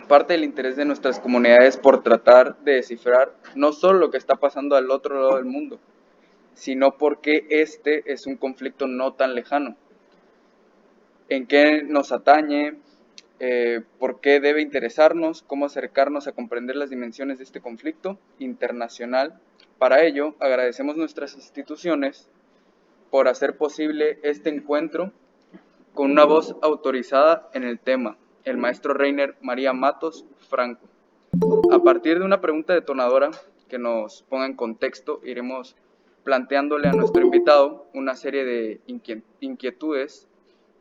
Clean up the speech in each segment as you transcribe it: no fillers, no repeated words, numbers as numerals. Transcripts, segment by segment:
Parte del interés de nuestras comunidades por tratar de descifrar no solo lo que está pasando al otro lado del mundo, sino porque este es un conflicto no tan lejano. ¿En qué nos atañe? ¿Por qué debe interesarnos? ¿Cómo acercarnos a comprender las dimensiones de este conflicto internacional? Para ello, agradecemos nuestras instituciones por hacer posible este encuentro con una voz autorizada en el tema, el maestro Reiner María Matos Franco. A partir de una pregunta detonadora que nos ponga en contexto, iremos planteándole a nuestro invitado una serie de inquietudes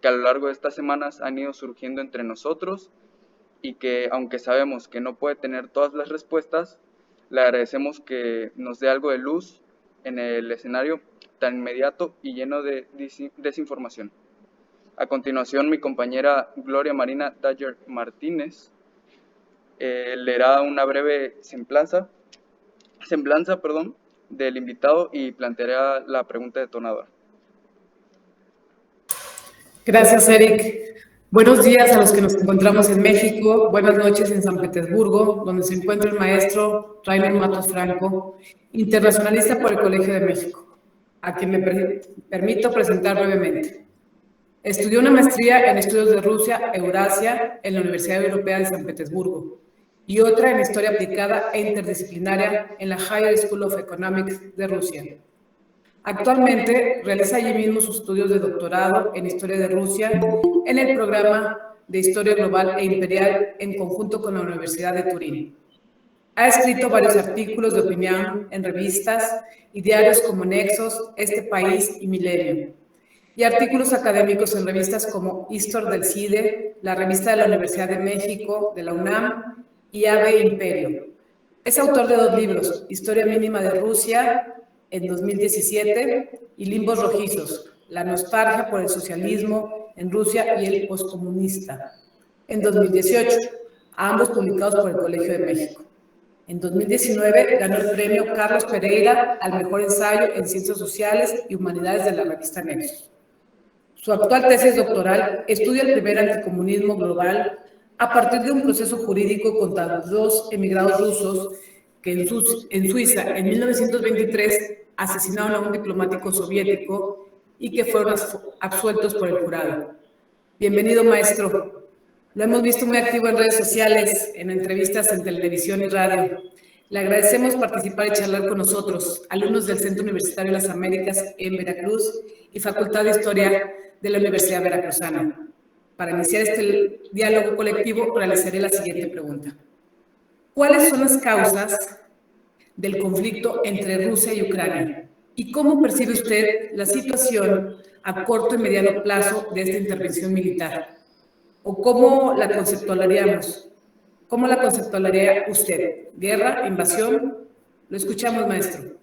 que a lo largo de estas semanas han ido surgiendo entre nosotros y que, aunque sabemos que no puede tener todas las respuestas, le agradecemos que nos dé algo de luz en el escenario tan inmediato y lleno de desinformación. A continuación, mi compañera Gloria Marina Dayer Martínez leerá una breve semblanza del invitado y planteará la pregunta detonadora. Gracias, Eric. Buenos días a los que nos encontramos en México, buenas noches en San Petersburgo, donde se encuentra el maestro Reiner Matos Franco, internacionalista por el Colegio de México, a quien me permito presentar brevemente. Estudió una maestría en estudios de Rusia, Eurasia, en la Universidad Europea de San Petersburgo, y otra en Historia Aplicada e Interdisciplinaria en la Higher School of Economics de Rusia. Actualmente realiza allí mismo sus estudios de doctorado en Historia de Rusia en el programa de Historia Global e Imperial en conjunto con la Universidad de Turín. Ha escrito varios artículos de opinión en revistas y diarios como Nexos, Este País y Milenio, y artículos académicos en revistas como Histor del CIDE, la revista de la Universidad de México, de la UNAM y Ave Imperio. Es autor de 2 libros, Historia Mínima de Rusia, en 2017, y Limbos Rojizos, la nostalgia por el socialismo en Rusia y el poscomunista, en 2018, ambos publicados por el Colegio de México. En 2019 ganó el premio Carlos Pereira al mejor ensayo en Ciencias Sociales y Humanidades de la revista Nexos. Su actual tesis doctoral estudia el primer anticomunismo global a partir de un proceso jurídico contra 2 emigrados rusos que en Suiza, en 1923, asesinaron a un diplomático soviético y que fueron absueltos por el jurado. Bienvenido, maestro. Lo hemos visto muy activo en redes sociales, en entrevistas en televisión y radio. Le agradecemos participar y charlar con nosotros, alumnos del Centro Universitario de las Américas en Veracruz y Facultad de Historia de la Universidad Veracruzana. Para iniciar este diálogo colectivo, realizaré la siguiente pregunta. ¿Cuáles son las causas del conflicto entre Rusia y Ucrania? ¿Y cómo percibe usted la situación a corto y mediano plazo de esta intervención militar? ¿O cómo la conceptualizaríamos? ¿Cómo la conceptualizaría usted? ¿Guerra? ¿Invasión? Lo escuchamos, maestro.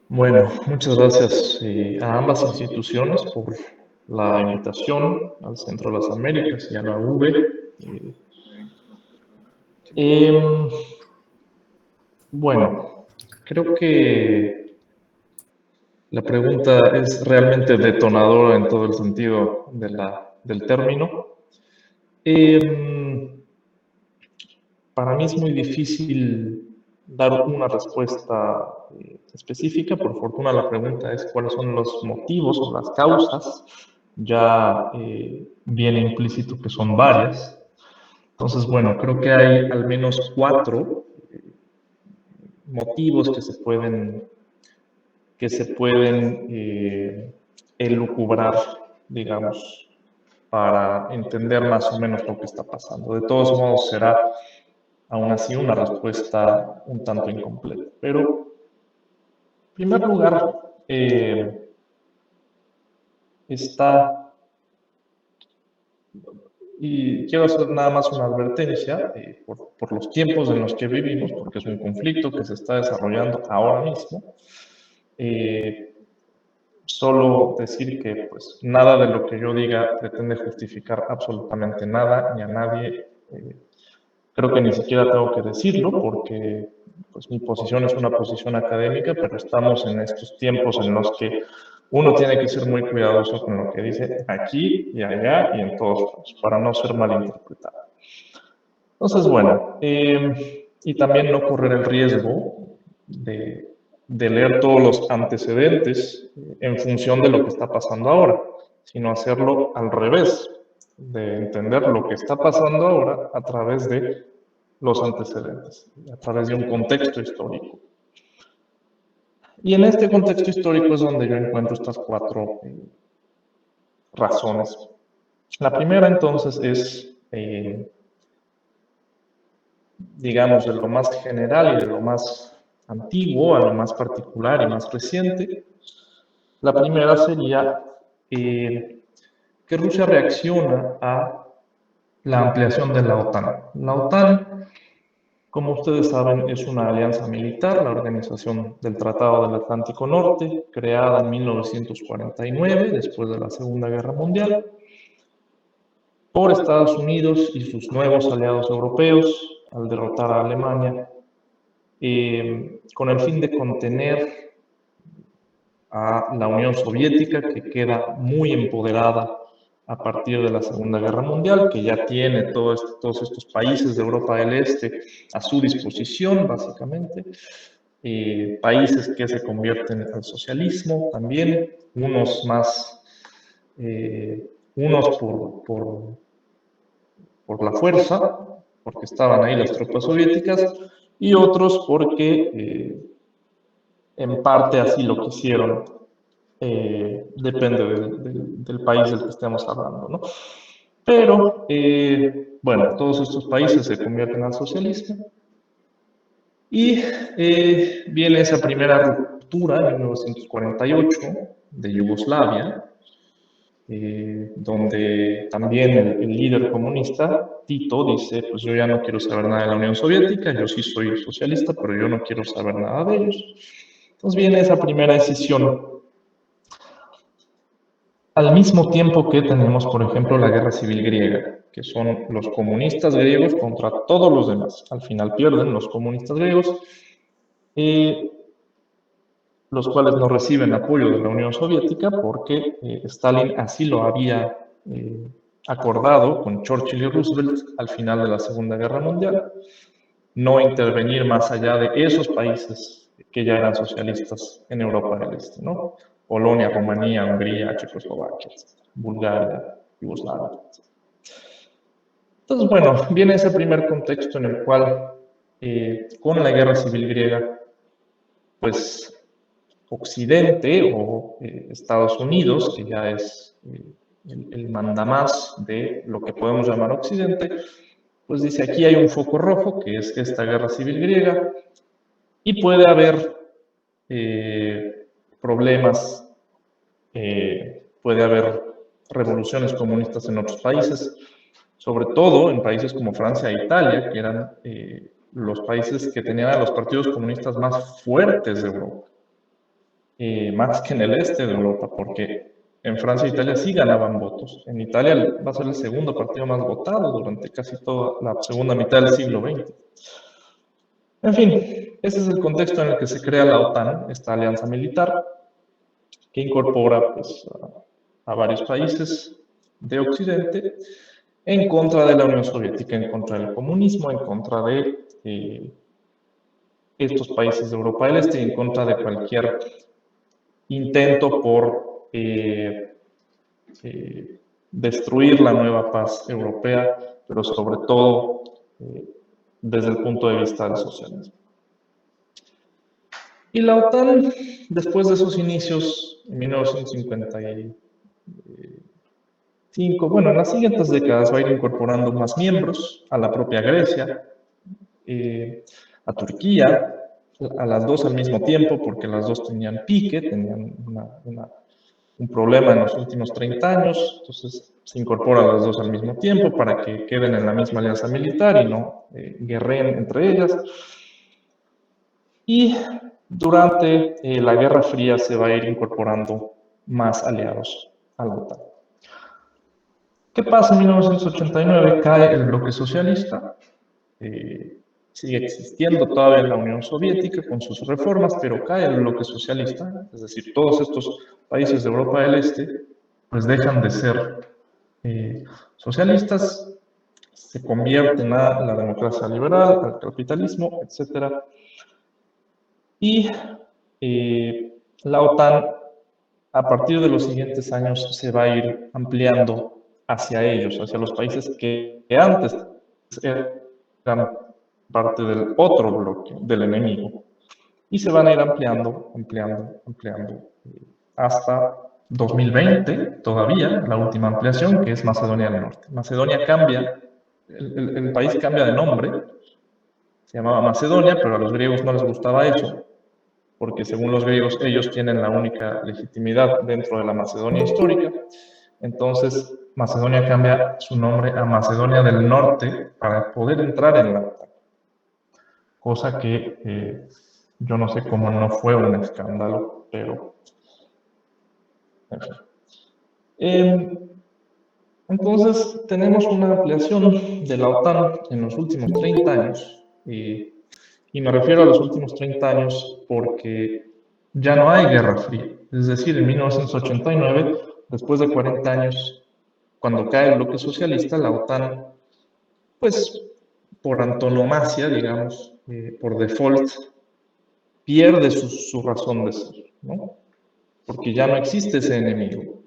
Bueno, muchas gracias a ambas instituciones por la invitación al Centro de las Américas y a la UV. Bueno, creo que la pregunta es realmente detonadora en todo el sentido del término. Para mí es muy difícil dar una respuesta específica. Por fortuna la pregunta es cuáles son los motivos o las causas. Ya viene implícito que son varias. Entonces, bueno, creo que hay al menos 4 motivos que se pueden elucubrar, digamos, para entender más o menos lo que está pasando. De todos modos, será aún así una respuesta un tanto incompleta. Pero, en primer lugar, y quiero hacer nada más una advertencia por los tiempos en los que vivimos, porque es un conflicto que se está desarrollando ahora mismo. Solo decir que pues, nada de lo que yo diga pretende justificar absolutamente nada ni a nadie. Creo que ni siquiera tengo que decirlo porque pues, mi posición es una posición académica, pero estamos en estos tiempos en los que uno tiene que ser muy cuidadoso con lo que dice aquí y allá y en todos lados, para no ser malinterpretado. Entonces, bueno, y también no correr el riesgo de leer todos los antecedentes en función de lo que está pasando ahora, sino hacerlo al revés, de entender lo que está pasando ahora a través de los antecedentes, a través de un contexto histórico. Y en este contexto histórico es donde yo encuentro estas cuatro razones. La primera entonces es, digamos, de lo más general y de lo más antiguo a lo más particular y más reciente. La primera sería que Rusia reacciona a la ampliación de la OTAN. La OTAN, como ustedes saben, es una alianza militar, la Organización del Tratado del Atlántico Norte, creada en 1949, después de la Segunda Guerra Mundial, por Estados Unidos y sus nuevos aliados europeos al derrotar a Alemania, con el fin de contener a la Unión Soviética, que queda muy empoderada a partir de la Segunda Guerra Mundial, que ya tiene todos estos países de Europa del Este a su disposición, básicamente. Países que se convierten al socialismo también, unos más, unos por la fuerza, porque estaban ahí las tropas soviéticas, y otros porque en parte así lo quisieron. Depende del país del que estemos hablando, ¿no? Pero, bueno, todos estos países se convierten al socialismo y viene esa primera ruptura en 1948 de Yugoslavia, donde también el líder comunista, Tito, dice, pues yo ya no quiero saber nada de la Unión Soviética, yo sí soy socialista, pero yo no quiero saber nada de ellos. Entonces viene esa primera decisión. Al mismo tiempo que tenemos, por ejemplo, la guerra civil griega, que son los comunistas griegos contra todos los demás. Al final pierden los comunistas griegos, los cuales no reciben apoyo de la Unión Soviética porque Stalin así lo había acordado con Churchill y Roosevelt al final de la Segunda Guerra Mundial, no intervenir más allá de esos países que ya eran socialistas en Europa del Este, ¿no? Polonia, Rumanía, Hungría, Checoslovaquia, Bulgaria, Yugoslavia, etc. Entonces, bueno, viene ese primer contexto en el cual, con la guerra civil griega, pues Occidente o Estados Unidos, que ya es el mandamás de lo que podemos llamar Occidente, pues dice, aquí hay un foco rojo, que es esta guerra civil griega, y puede haber problemas, puede haber revoluciones comunistas en otros países, sobre todo en países como Francia e Italia, que eran los países que tenían a los partidos comunistas más fuertes de Europa, más que en el este de Europa, porque en Francia e Italia sí ganaban votos. En Italia va a ser el segundo partido más votado durante casi toda la segunda mitad del siglo XX. En fin, ese es el contexto en el que se crea la OTAN, esta alianza militar, que incorpora pues, a varios países de Occidente en contra de la Unión Soviética, en contra del comunismo, en contra de estos países de Europa del Este, en contra de cualquier intento por destruir la nueva paz europea, pero sobre todo desde el punto de vista del socialismo. Y la OTAN, después de esos inicios, en 1955, bueno, en las siguientes décadas va a ir incorporando más miembros, a la propia Grecia, a Turquía, a las dos al mismo tiempo, porque las dos tenían pique, tenían un problema en los últimos 30 años, entonces se incorporan las dos al mismo tiempo para que queden en la misma alianza militar y no guerreen entre ellas. Y durante la Guerra Fría se va a ir incorporando más aliados a la OTAN. ¿Qué pasa en 1989? Cae el bloque socialista, sigue existiendo todavía la Unión Soviética con sus reformas, pero cae el bloque socialista, es decir, todos estos países de Europa del Este, pues dejan de ser socialistas, se convierten a la democracia liberal, al capitalismo, etc. Y la OTAN, a partir de los siguientes años, se va a ir ampliando hacia ellos, hacia los países que antes eran parte del otro bloque, del enemigo. Y se van a ir ampliando, hasta 2020, todavía, la última ampliación, que es Macedonia del Norte. Macedonia cambia, el país cambia de nombre, se llamaba Macedonia, pero a los griegos no les gustaba eso, porque según los griegos ellos tienen la única legitimidad dentro de la Macedonia histórica. Entonces Macedonia cambia su nombre a Macedonia del Norte para poder entrar en la OTAN. Cosa que yo no sé cómo no fue un escándalo, pero en fin. Entonces tenemos una ampliación de la OTAN en los últimos 30 años. Y me refiero a los últimos 30 años porque ya no hay guerra fría. Es decir, en 1989, después de 40 años, cuando cae el bloque socialista, la OTAN, pues por antonomasia, digamos, por default, pierde su razón de ser, ¿no? Porque ya no existe ese enemigo.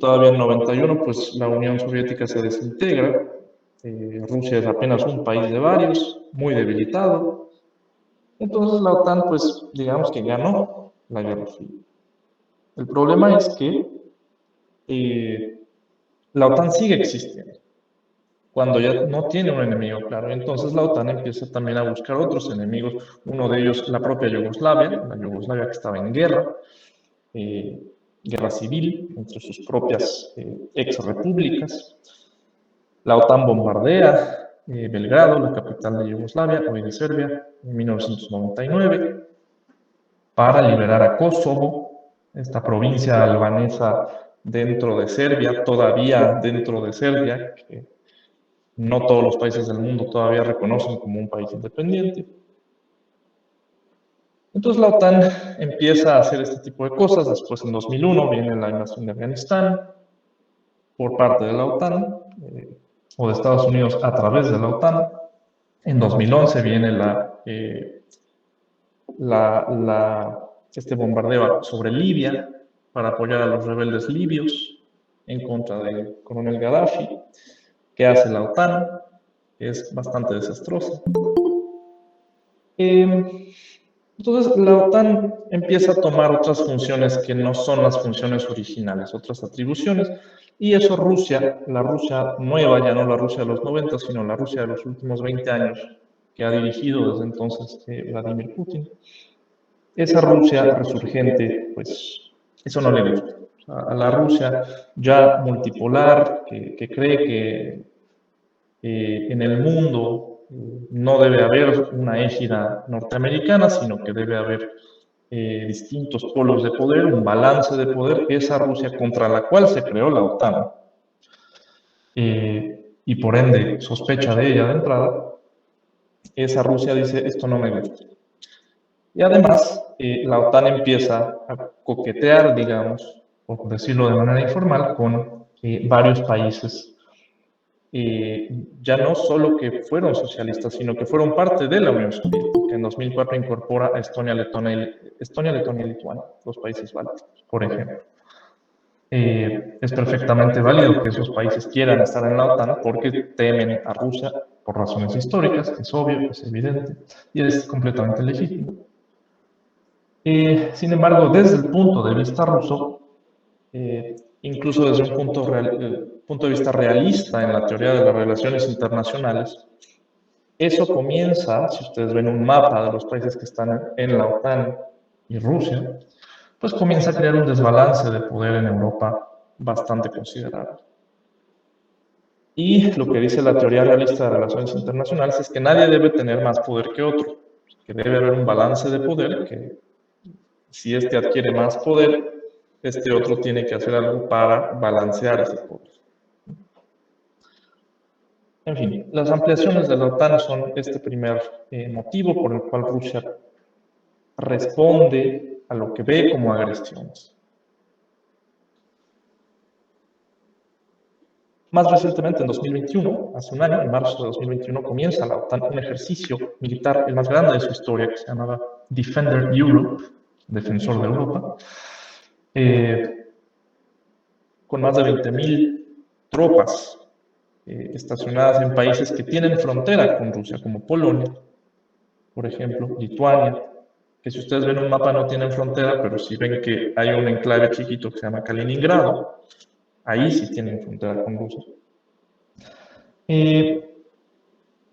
Todavía en 91, pues la Unión Soviética se desintegra. Rusia es apenas un país de varios, muy debilitado. Entonces la OTAN, pues digamos que ganó la Guerra Fría. El problema es que la OTAN sigue existiendo cuando ya no tiene un enemigo claro. Entonces la OTAN empieza también a buscar otros enemigos, uno de ellos la propia Yugoslavia, la Yugoslavia que estaba en guerra, guerra civil entre sus propias ex-repúblicas. La OTAN bombardea Belgrado, la capital de Yugoslavia, hoy de Serbia, en 1999, para liberar a Kosovo, esta provincia albanesa dentro de Serbia, todavía dentro de Serbia, que no todos los países del mundo todavía reconocen como un país independiente. Entonces la OTAN empieza a hacer este tipo de cosas. Después, en 2001, viene la invasión de Afganistán por parte de la OTAN, o de Estados Unidos a través de la OTAN. En 2011 viene este bombardeo sobre Libia para apoyar a los rebeldes libios en contra del coronel Gaddafi. ¿Qué hace la OTAN? Es bastante desastrosa. Entonces la OTAN empieza a tomar otras funciones que no son las funciones originales, otras atribuciones, y eso Rusia, la Rusia nueva, ya no la Rusia de los 90, sino la Rusia de los últimos 20 años, que ha dirigido desde entonces Vladimir Putin, esa Rusia resurgente, pues eso no le gusta. O sea, a la Rusia ya multipolar, que cree que en el mundo no debe haber una égida norteamericana, sino que debe haber distintos polos de poder, un balance de poder, esa Rusia contra la cual se creó la OTAN, y por ende sospecha de ella de entrada, esa Rusia dice, esto no me gusta. Y además, la OTAN empieza a coquetear, digamos, por decirlo de manera informal, con varios países ya no solo que fueron socialistas, sino que fueron parte de la Unión Soviética. En 2004 incorpora a Estonia, Letonia y Lituania, los países bálticos, por ejemplo. Es perfectamente válido que esos países quieran estar en la OTAN porque temen a Rusia por razones históricas, es obvio, es evidente, y es completamente legítimo. Sin embargo, desde el punto de vista ruso, incluso desde un punto de vista realista en la teoría de las relaciones internacionales, eso comienza, si ustedes ven un mapa de los países que están en la OTAN y Rusia, pues comienza a crear un desbalance de poder en Europa bastante considerable. Y lo que dice la teoría realista de relaciones internacionales es que nadie debe tener más poder que otro, que debe haber un balance de poder, que si este adquiere más poder, este otro tiene que hacer algo para balancear ese poder. En fin, las ampliaciones de la OTAN son este primer motivo por el cual Rusia responde a lo que ve como agresiones. Más recientemente, en 2021, hace un año, en marzo de 2021, comienza la OTAN un ejercicio militar, el más grande de su historia, que se llamaba Defender Europe, Defensor de Europa, con más de 20.000 tropas estacionadas en países que tienen frontera con Rusia, como Polonia, por ejemplo, Lituania, que si ustedes ven un mapa no tienen frontera, pero si ven que hay un enclave chiquito que se llama Kaliningrado, ahí sí tienen frontera con Rusia. Y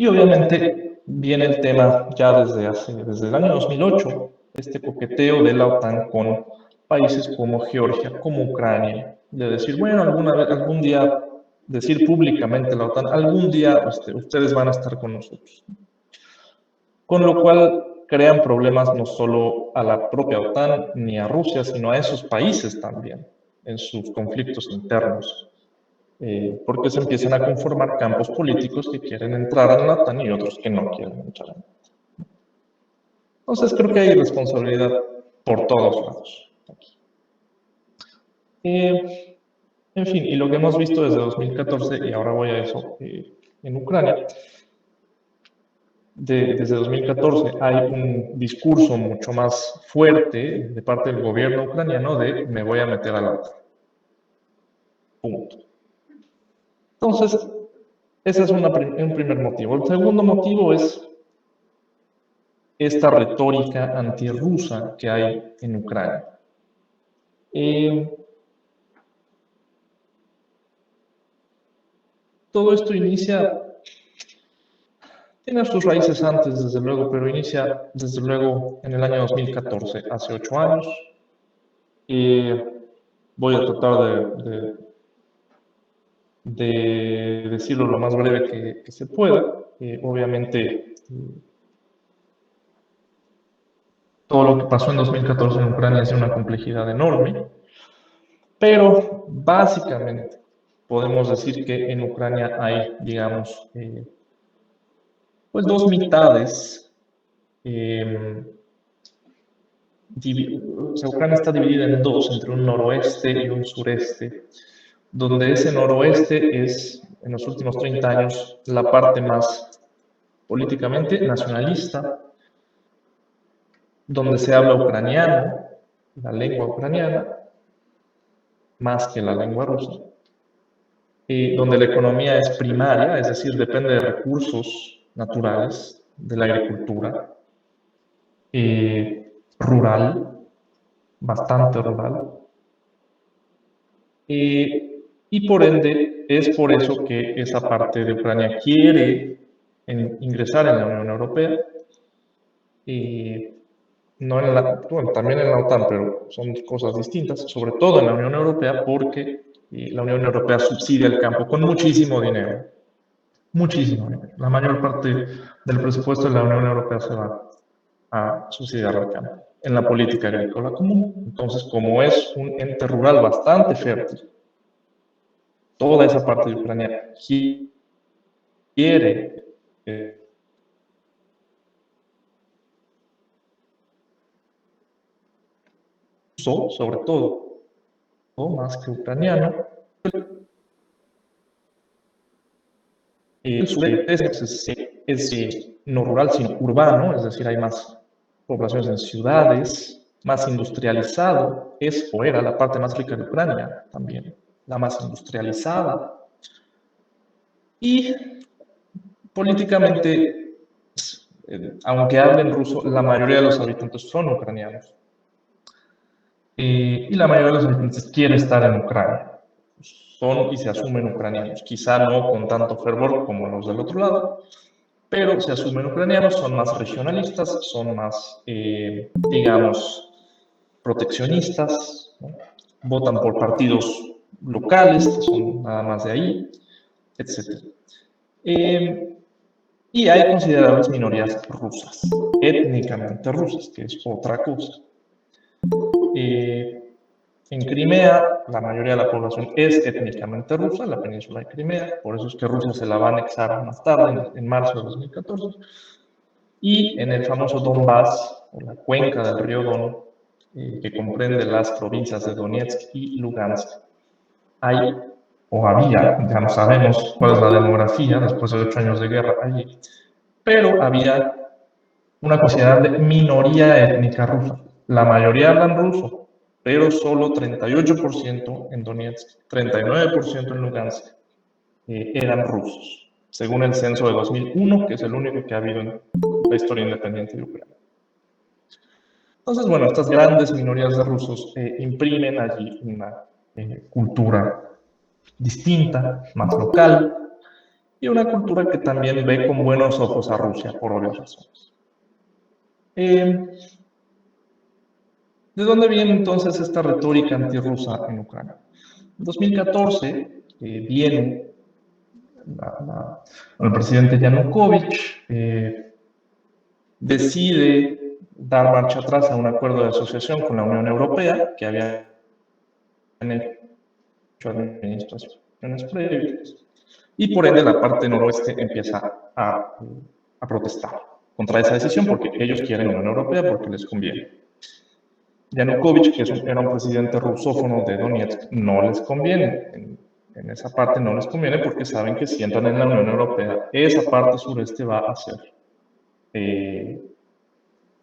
obviamente viene el tema ya desde el año 2008, este coqueteo de la OTAN con países como Georgia, como Ucrania, de decir, bueno, algún día, decir públicamente la OTAN, algún día ustedes van a estar con nosotros. Con lo cual crean problemas no solo a la propia OTAN ni a Rusia, sino a esos países también, en sus conflictos internos. Porque se empiezan a conformar campos políticos que quieren entrar en la OTAN y otros que no quieren entrar en la OTAN. Entonces creo que hay responsabilidad por todos lados aquí. En fin, y lo que hemos visto desde 2014, y ahora voy a eso, en Ucrania, desde 2014 hay un discurso mucho más fuerte de parte del gobierno ucraniano de me voy a meter a la OTAN. Punto. Entonces, ese es un primer motivo. El segundo motivo es esta retórica antirrusa que hay en Ucrania. Todo esto tiene sus raíces antes, desde luego, pero inicia, desde luego, en el año 2014, hace 8 años. Voy a tratar de decirlo lo más breve que se pueda. Obviamente, todo lo que pasó en 2014 en Ucrania es de una complejidad enorme, pero básicamente podemos decir que en Ucrania hay, digamos, pues dos mitades. O sea, Ucrania está dividida en dos, entre un noroeste y un sureste, donde ese noroeste es, en los últimos 30 años, la parte más políticamente nacionalista, donde se habla ucraniano, la lengua ucraniana, más que la lengua rusa, donde la economía es primaria, es decir, depende de recursos naturales, de la agricultura, rural, bastante rural, y por ende es por eso que esa parte de Ucrania quiere ingresar en la Unión Europea, no en bueno, también en la OTAN, pero son cosas distintas, sobre todo en la Unión Europea, porque la Unión Europea subsidia el campo con muchísimo dinero. Muchísimo dinero. La mayor parte del presupuesto de la Unión Europea se va a subsidiar el campo en la política agrícola común. Entonces, como es un ente rural bastante fértil, toda esa parte de Ucrania quiere sobre todo, más que ucraniano, el sureste es no rural, sino urbano, es decir, hay más poblaciones en ciudades, más industrializado, es o era la parte más rica de Ucrania también, la más industrializada. Y políticamente, aunque hablen ruso, la mayoría de los habitantes son ucranianos. Y la mayoría de los habitantes quiere estar en Ucrania. Son y se asumen ucranianos, quizá no con tanto fervor como los del otro lado, pero se asumen ucranianos, son más regionalistas, son más, digamos, proteccionistas, ¿no? Votan por partidos locales, que son nada más de ahí, etc. Y hay considerables minorías rusas, étnicamente rusas, que es otra cosa. En Crimea, la mayoría de la población es étnicamente rusa, la península de Crimea, por eso es que Rusia se la va a anexar más tarde, en marzo de 2014. Y en el famoso Donbass, o la cuenca del río Don, que comprende las provincias de Donetsk y Lugansk, hay, o había, ya no sabemos cuál es la demografía después de 8 años de guerra allí, pero había una considerable minoría étnica rusa. La mayoría hablan ruso, pero solo 38% en Donetsk, 39% en Lugansk eran rusos, según el censo de 2001, que es el único que ha habido en la historia independiente de Ucrania. Entonces, bueno, estas grandes minorías de rusos imprimen allí una cultura distinta, más local, y una cultura que también ve con buenos ojos a Rusia, por obvias razones. ¿De dónde viene entonces esta retórica antirrusa en Ucrania? En 2014 viene el presidente Yanukovych, decide dar marcha atrás a un acuerdo de asociación con la Unión Europea que había hecho administraciones previas, y por ende la parte noroeste empieza a protestar contra esa decisión porque ellos quieren la Unión Europea porque les conviene. Yanukovych, que era un presidente rusófono de Donetsk, no les conviene. En esa parte no les conviene porque saben que si entran en la Unión Europea, esa parte sureste va a ser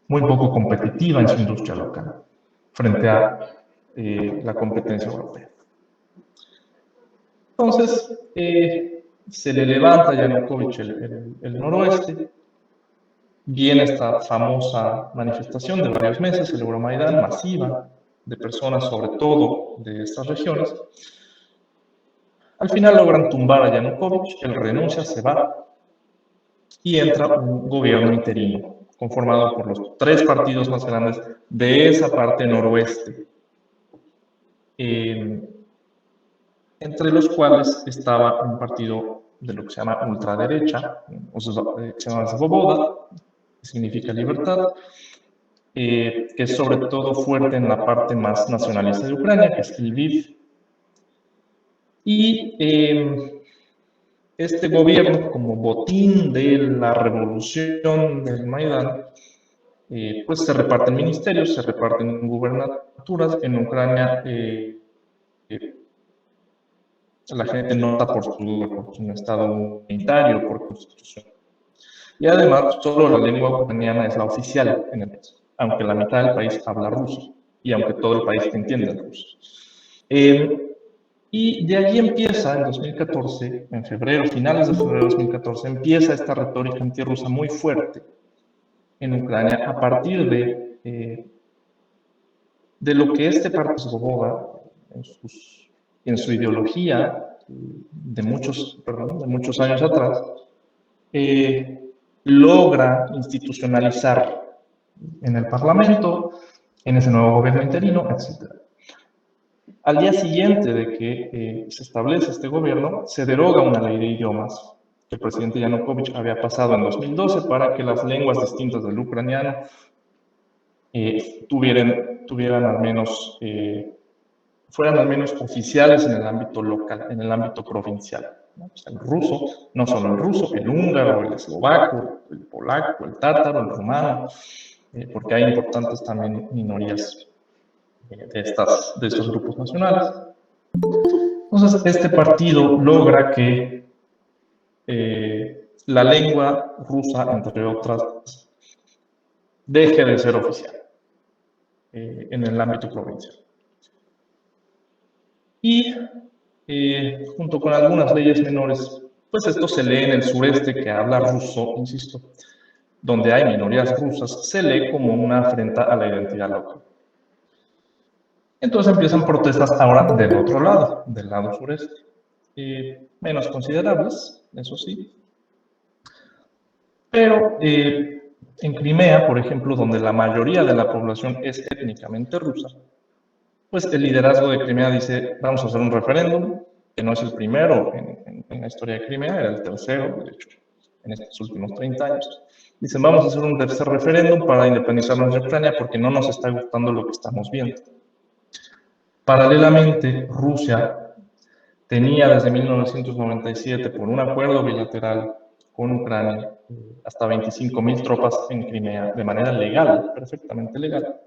muy poco competitiva en su industria local frente a la competencia europea. Entonces, se le levanta a Yanukovych el noroeste, viene esta famosa manifestación de varios meses, el Euromaidán, masiva, de personas sobre todo de estas regiones. Al final logran tumbar a Yanukovych, él renuncia, se va, y entra un gobierno interino, conformado por los 3 partidos más grandes de esa parte noroeste, entre los cuales estaba un partido de lo que se llama ultraderecha, se llama Svoboda, que significa libertad, que es sobre todo fuerte en la parte más nacionalista de Ucrania, que es Lviv. Y este gobierno, como botín de la revolución del Maidán, pues se reparten ministerios, se reparten gubernaturas. En Ucrania la gente no está por un estado unitario, por constitución. Y además, solo la lengua ucraniana es la oficial en el país, aunque la mitad del país habla ruso y aunque todo el país entiende el ruso. Y de allí empieza, en 2014, en febrero, finales de febrero de 2014, empieza esta retórica antirrusa muy fuerte en Ucrania a partir de lo que este partido Svoboda, en su ideología de muchos años atrás, logra institucionalizar en el Parlamento, en ese nuevo gobierno interino, etc. Al día siguiente de que se establece este gobierno, se deroga una ley de idiomas que el presidente Yanukovych había pasado en 2012 para que las lenguas distintas del ucraniano tuvieran al menos, fueran al menos oficiales en el ámbito local, en el ámbito provincial. ¿No? O sea, el ruso, no solo el ruso, el húngaro, el eslovaco, el polaco, el tártaro, el rumano, porque hay importantes también minorías de estos grupos nacionales. Entonces, este partido logra que la lengua rusa, entre otras, deje de ser oficial en el ámbito provincial. Y junto con algunas leyes menores, pues esto se lee en el sureste, que habla ruso, insisto, donde hay minorías rusas, se lee como una afrenta a la identidad local. Entonces empiezan protestas ahora del otro lado, del lado sureste, menos considerables, eso sí. Pero en Crimea, por ejemplo, donde la mayoría de la población es étnicamente rusa, pues el liderazgo de Crimea dice, vamos a hacer un referéndum, que no es el primero en la historia de Crimea, era el tercero, de hecho, en estos últimos 30 años. Dicen, vamos a hacer un tercer referéndum para independizarnos de Ucrania porque no nos está gustando lo que estamos viendo. Paralelamente, Rusia tenía desde 1997, por un acuerdo bilateral con Ucrania, hasta 25.000 tropas en Crimea de manera legal, perfectamente legal.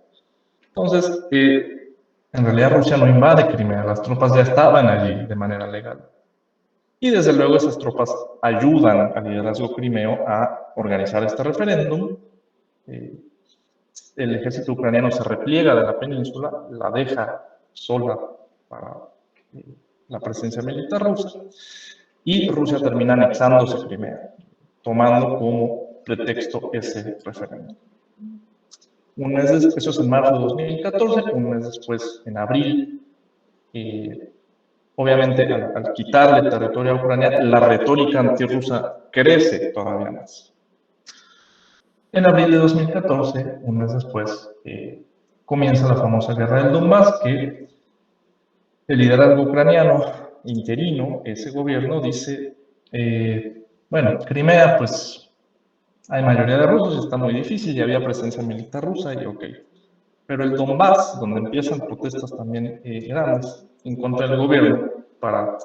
Entonces, en realidad Rusia no invade Crimea, las tropas ya estaban allí de manera legal. Y desde luego esas tropas ayudan al liderazgo crimeo a organizar este referéndum. El ejército ucraniano se repliega de la península, la deja sola para la presencia militar rusa, y Rusia termina anexándose Crimea, tomando como pretexto ese referéndum. Un mes después, eso es en marzo de 2014, un mes después, en abril, obviamente al quitarle territorio a Ucrania, la retórica antirrusa crece todavía más. En abril de 2014, un mes después, comienza la famosa guerra del Donbass, que el liderazgo ucraniano interino, ese gobierno, dice, bueno, Crimea, pues hay mayoría de rusos y está muy difícil, ya había presencia militar rusa y ok. Pero el Donbass, donde empiezan protestas también grandes en contra del gobierno, para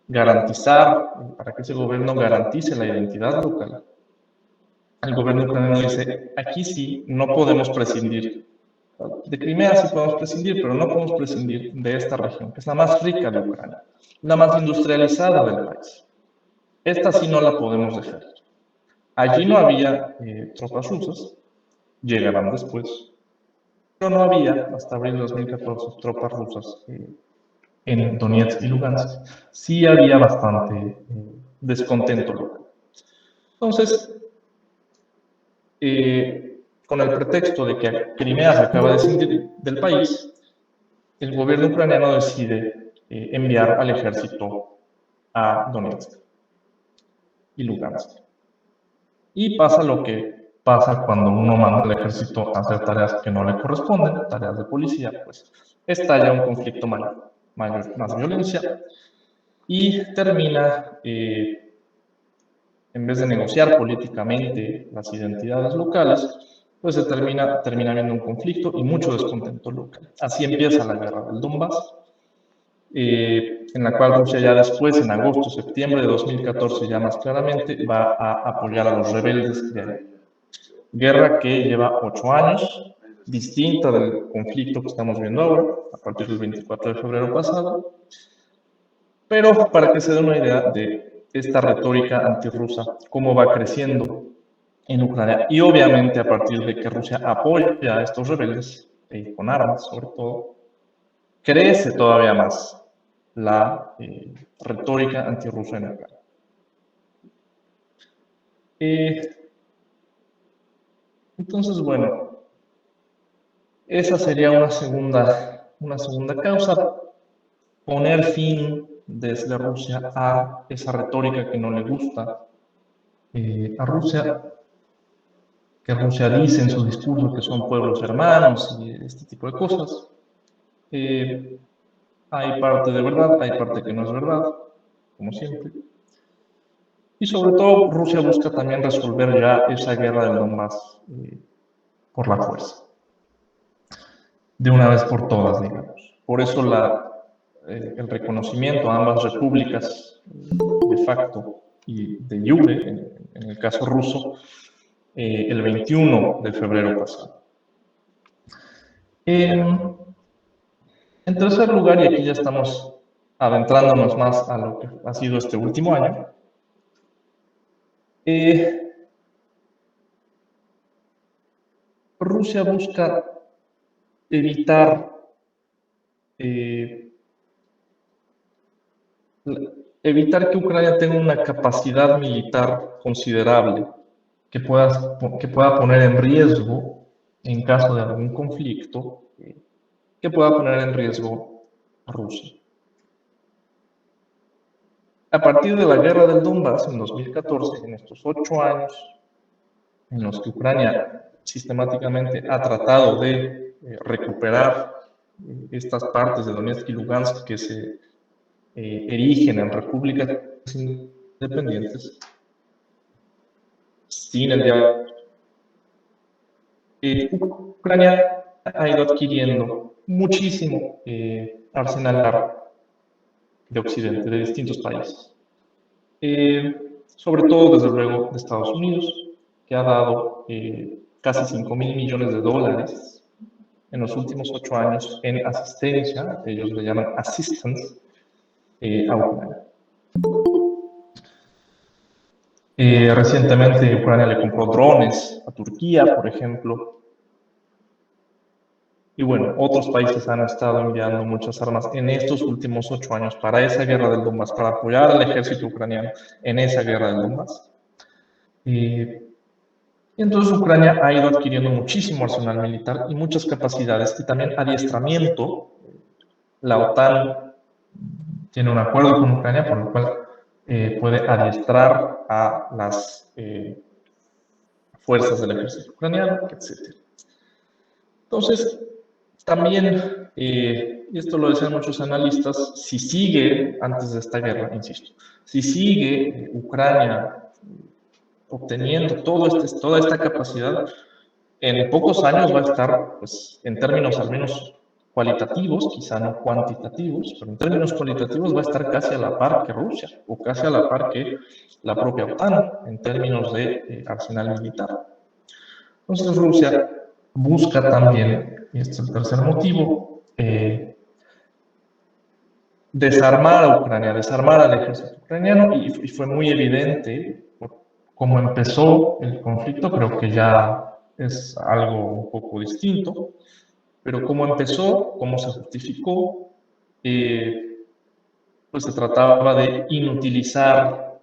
garantizar, para que ese gobierno garantice la identidad local, el gobierno ucraniano dice, aquí sí no podemos prescindir. De Crimea sí podemos prescindir, pero no podemos prescindir de esta región, que es la más rica de Ucrania, la más industrializada del país. Esta sí no la podemos dejar. Allí no había tropas rusas, llegarán después, pero no había, hasta abril de 2014, tropas rusas en Donetsk y Lugansk. Sí había bastante descontento local. Entonces, con el pretexto de que Crimea se acaba de escindir del país, el gobierno ucraniano decide enviar al ejército a Donetsk y Lugansk. Y pasa lo que pasa cuando uno manda al ejército a hacer tareas que no le corresponden, tareas de policía, pues estalla un conflicto mayor, más violencia, y termina, en vez de negociar políticamente las identidades locales, pues se termina habiendo un conflicto y mucho descontento local. Así empieza la guerra del Donbass, en la cual Rusia ya después, en agosto, septiembre de 2014, ya más claramente, va a apoyar a los rebeldes de ahí. Guerra que lleva 8 años, distinta del conflicto que estamos viendo ahora, a partir del 24 de febrero pasado, pero para que se den una idea de esta retórica antirrusa, cómo va creciendo en Ucrania, y obviamente a partir de que Rusia apoya a estos rebeldes, con armas sobre todo, crece todavía más la retórica antirrusa en Ucrania. Entonces, bueno, esa sería una segunda causa, poner fin desde Rusia a esa retórica que no le gusta a Rusia, que Rusia dice en su discurso que son pueblos hermanos y este tipo de cosas. Hay parte de verdad, hay parte que no es verdad, como siempre. Y sobre todo, Rusia busca también resolver ya esa guerra del Donbass por la fuerza. De una vez por todas, digamos. Por eso el reconocimiento a ambas repúblicas de facto y de jure, en el caso ruso, el 21 de febrero pasado. En tercer lugar, y aquí ya estamos adentrándonos más a lo que ha sido este último año, Rusia busca evitar que Ucrania tenga una capacidad militar considerable que pueda poner en riesgo, en caso de algún conflicto, que pueda poner en riesgo a Rusia. A partir de la guerra del Donbass en 2014, en estos 8 años en los que Ucrania sistemáticamente ha tratado de recuperar estas partes de Donetsk y Lugansk que se erigen en repúblicas independientes, sin el diálogo, Ucrania ha ido adquiriendo muchísimo arsenal de Occidente, de distintos países. Sobre todo, desde luego, de Estados Unidos, que ha dado casi 5.000 millones de dólares en los últimos 8 años en asistencia, ellos le llaman assistance, a Ucrania. Recientemente Ucrania le compró drones a Turquía, por ejemplo. Y bueno, otros países han estado enviando muchas armas en estos últimos 8 años para esa guerra del Donbass, para apoyar al ejército ucraniano en esa guerra del Donbass. Y entonces Ucrania ha ido adquiriendo muchísimo arsenal militar y muchas capacidades y también adiestramiento. La OTAN tiene un acuerdo con Ucrania por el cual puede adiestrar a las fuerzas del ejército ucraniano, etc. Entonces, también, y esto lo decían muchos analistas, si sigue, antes de esta guerra, insisto, si sigue Ucrania obteniendo toda esta capacidad, en pocos años va a estar, pues, en términos al menos cualitativos, quizá no cuantitativos, pero en términos cualitativos va a estar casi a la par que Rusia, o casi a la par que la propia OTAN, en términos de arsenal militar. Entonces Rusia busca también, y este es el tercer motivo, desarmar a Ucrania, desarmar al ejército ucraniano, y fue muy evidente cómo empezó el conflicto. Creo que ya es algo un poco distinto, pero cómo empezó, cómo se justificó, pues se trataba de inutilizar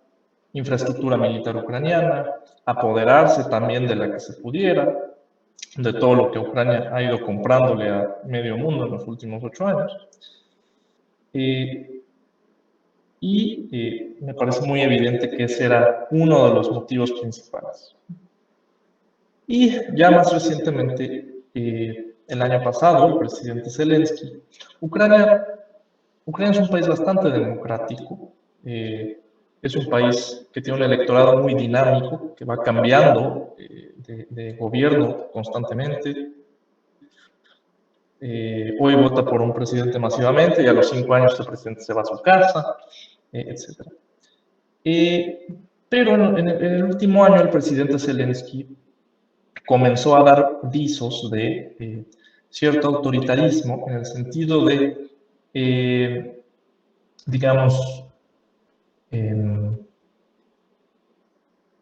infraestructura militar ucraniana, apoderarse también de la que se pudiera, de todo lo que Ucrania ha ido comprándole a medio mundo en los últimos 8 años. Me parece muy evidente que ese era uno de los motivos principales. Y ya más recientemente, el año pasado, el presidente Zelensky, Ucrania es un país bastante democrático, es un país que tiene un electorado muy dinámico, que va cambiando de gobierno constantemente. Hoy vota por un presidente masivamente y a los 5 años el presidente se va a su casa, etc. Pero en el último año el presidente Zelensky comenzó a dar visos de cierto autoritarismo, en el sentido de, digamos,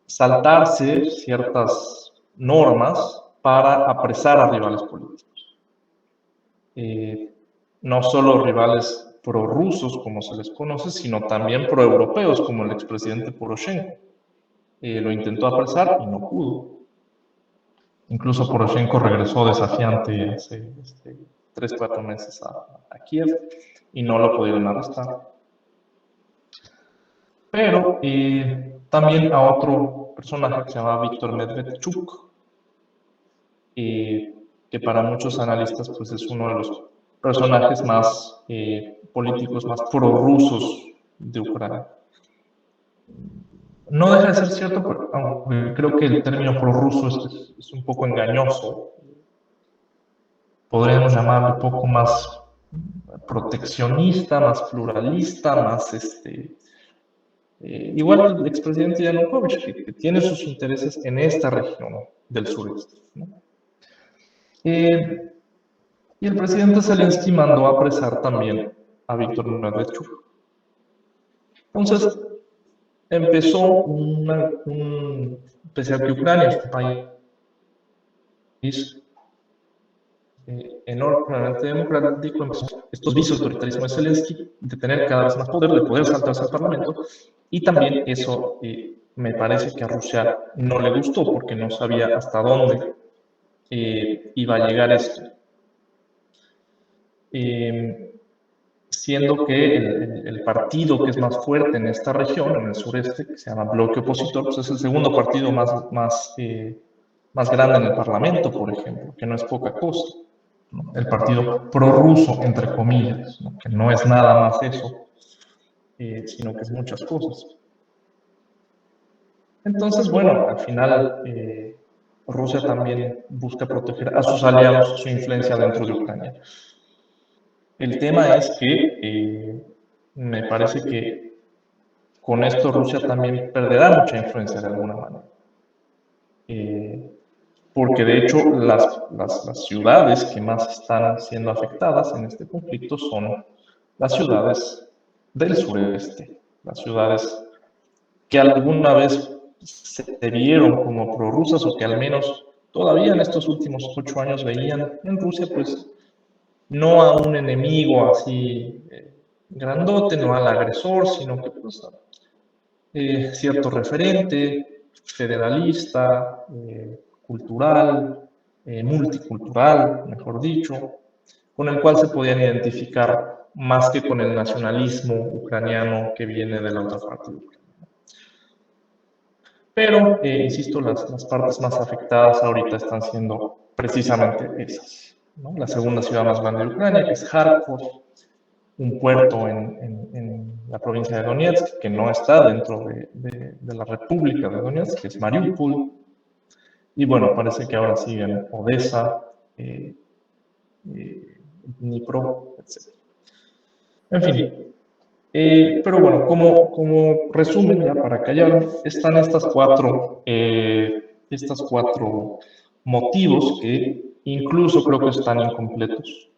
saltarse ciertas normas para apresar a rivales políticos. No solo rivales prorrusos, como se les conoce, sino también proeuropeos, como el expresidente Poroshenko. Lo intentó apresar y no pudo. Incluso Poroshenko regresó desafiante hace 3-4 meses a Kiev y no lo pudieron arrestar. Pero también a otro personaje que se llama Víctor Medvedchuk, que para muchos analistas pues, es uno de los personajes más políticos, más prorrusos de Ucrania. No deja de ser cierto, pero aunque creo que el término prorruso es un poco engañoso. Podríamos llamarlo un poco más proteccionista, más pluralista, más igual el expresidente Yanukovych, que tiene sus intereses en esta región del sureste, ¿no? Y el presidente Zelensky mandó a apresar también a Víctor Medvedchuk. Entonces, empezó pese a que Ucrania es un país enormemente democrático, empezó estos vicios de autoritarismo de Zelensky, de tener cada vez más poder, de poder saltarse al Parlamento, y también eso me parece que a Rusia no le gustó, porque no sabía hasta dónde iba a llegar esto. Siendo que el partido que es más fuerte en esta región, en el sureste, que se llama Bloque Opositor, pues es el segundo partido más grande en el Parlamento, por ejemplo, que no es poca cosa, ¿no? El partido prorruso, entre comillas, ¿no? Que no es nada más eso, sino que es muchas cosas. Entonces, bueno, al final Rusia también busca proteger a sus aliados, su influencia dentro de Ucrania. El tema es que me parece que con esto Rusia también perderá mucha influencia de alguna manera. Porque de hecho las ciudades que más están siendo afectadas en este conflicto son las ciudades del sureste, las ciudades que alguna vez se vieron como prorrusas o que al menos todavía en estos últimos 8 años veían en Rusia pues no a un enemigo así grandote, no al agresor, sino que pues cierto referente federalista, cultural, multicultural, mejor dicho, con el cual se podían identificar más que con el nacionalismo ucraniano que viene de la otra parte de Ucrania. Pero, insisto, las partes más afectadas ahorita están siendo precisamente esas, ¿no? La segunda ciudad más grande de Ucrania, que es Kharkov, un puerto en la provincia de Donetsk, que no está dentro de la República de Donetsk, que es Mariupol. Y bueno, parece que ahora siguen Odessa, Dnipro, etc. En fin, pero bueno, como resumen, ya para callar, están estas cuatro motivos que incluso creo que están incompletos.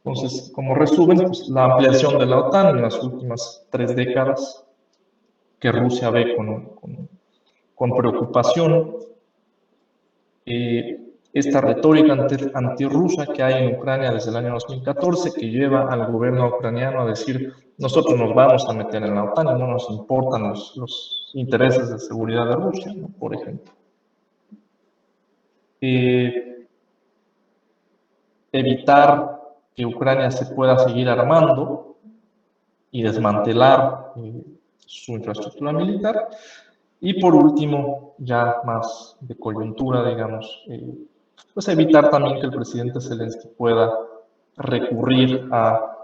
Entonces, como resumen, pues, la ampliación de la OTAN en las últimas 3 décadas, que Rusia ve con preocupación, esta retórica antirrusa que hay en Ucrania desde el año 2014, que lleva al gobierno ucraniano a decir, nosotros nos vamos a meter en la OTAN y no nos importan los intereses de seguridad de Rusia, ¿no? Por ejemplo. Evitar que Ucrania se pueda seguir armando y desmantelar su infraestructura militar. Y por último, ya más de coyuntura, digamos, pues evitar también que el presidente Zelensky pueda recurrir a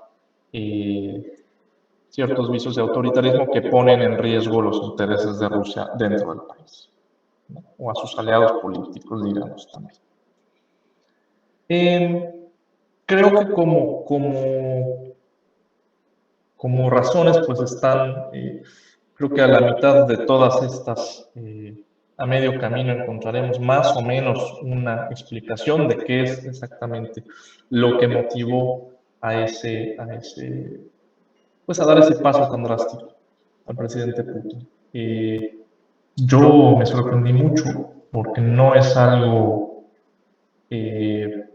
ciertos vicios de autoritarismo que ponen en riesgo los intereses de Rusia dentro del país, ¿no? O a sus aliados políticos, digamos, también. Creo que como razones, pues están, creo que a la mitad de todas estas, a medio camino encontraremos más o menos una explicación de qué es exactamente lo que motivó pues a dar ese paso tan drástico al presidente Putin. Yo me sorprendí mucho porque no es algo que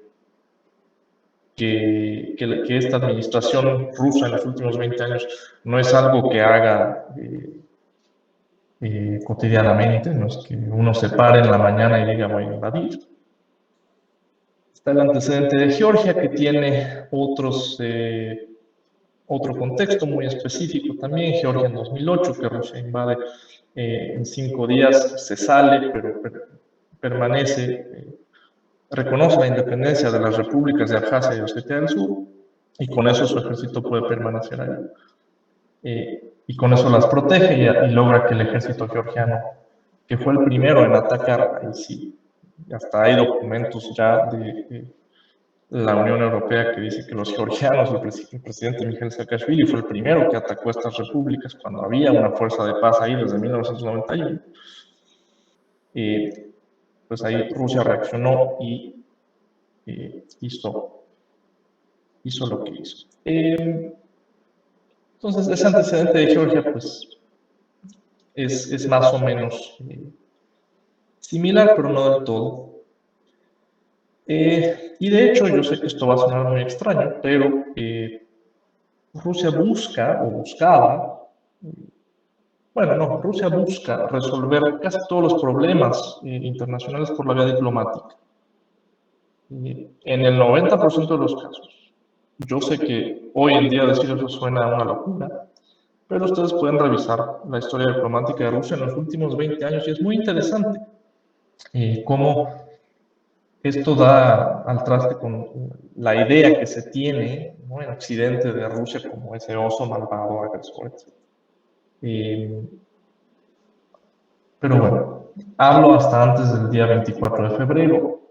esta administración rusa en los últimos 20 años no es algo que haga cotidianamente, no es que uno se pare en la mañana y diga voy a invadir. Está el antecedente de Georgia, que tiene otro contexto muy específico también. Georgia en 2008, que Rusia invade en 5 días, se sale, pero permanece, reconoce la independencia de las repúblicas de Abjasia y Osetia del Sur, y con eso su ejército puede permanecer ahí. Y con eso las protege y logra que el ejército georgiano, que fue el primero en atacar, ahí sí, hasta hay documentos ya de la Unión Europea que dice que los georgianos, el presidente Mikhail Saakashvili fue el primero que atacó estas repúblicas cuando había una fuerza de paz ahí desde 1991. Pues ahí Rusia reaccionó y hizo lo que hizo. Entonces, ese antecedente de Georgia, pues, es más o menos similar, pero no del todo. Y de hecho, yo sé que esto va a sonar muy extraño, pero Rusia busca, o buscaba, Rusia busca resolver casi todos los problemas internacionales por la vía diplomática. En el 90% de los casos. Yo sé que hoy en día decir eso suena a una locura, pero ustedes pueden revisar la historia diplomática de Rusia en los últimos 20 años y es muy interesante cómo esto da al traste con la idea que se tiene, ¿no?, en Occidente de Rusia como ese oso malvado, agresor, etc. Pero bueno, hablo hasta antes del día 24 de febrero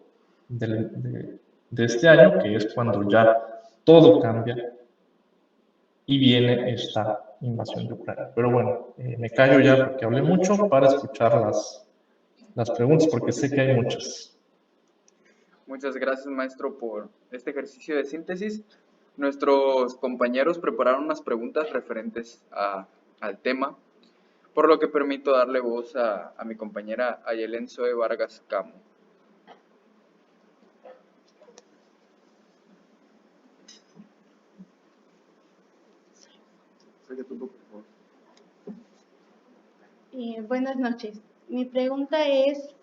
de este año, que es cuando ya todo cambia y viene esta invasión de Ucrania. Pero bueno, me callo ya porque hablé mucho para escuchar las preguntas, porque sé que hay muchas. Muchas gracias, maestro, por este ejercicio de síntesis. Nuestros compañeros prepararon unas preguntas referentes al tema, por lo que permito darle voz a mi compañera Ayelen Zoe Vargas Camo. Buenas noches. Mi pregunta es,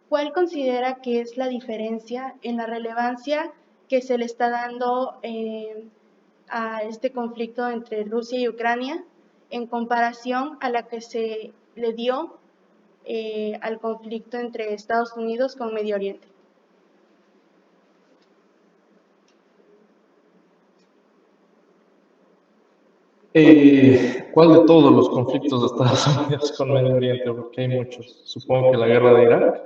¿cuál considera que es la diferencia en la relevancia que se le está dando a este conflicto entre Rusia y Ucrania en comparación a la que se le dio al conflicto entre Estados Unidos con Medio Oriente? ¿Cuál de todos los conflictos de Estados Unidos con Medio Oriente? Porque hay muchos. Supongo que la guerra de Irak.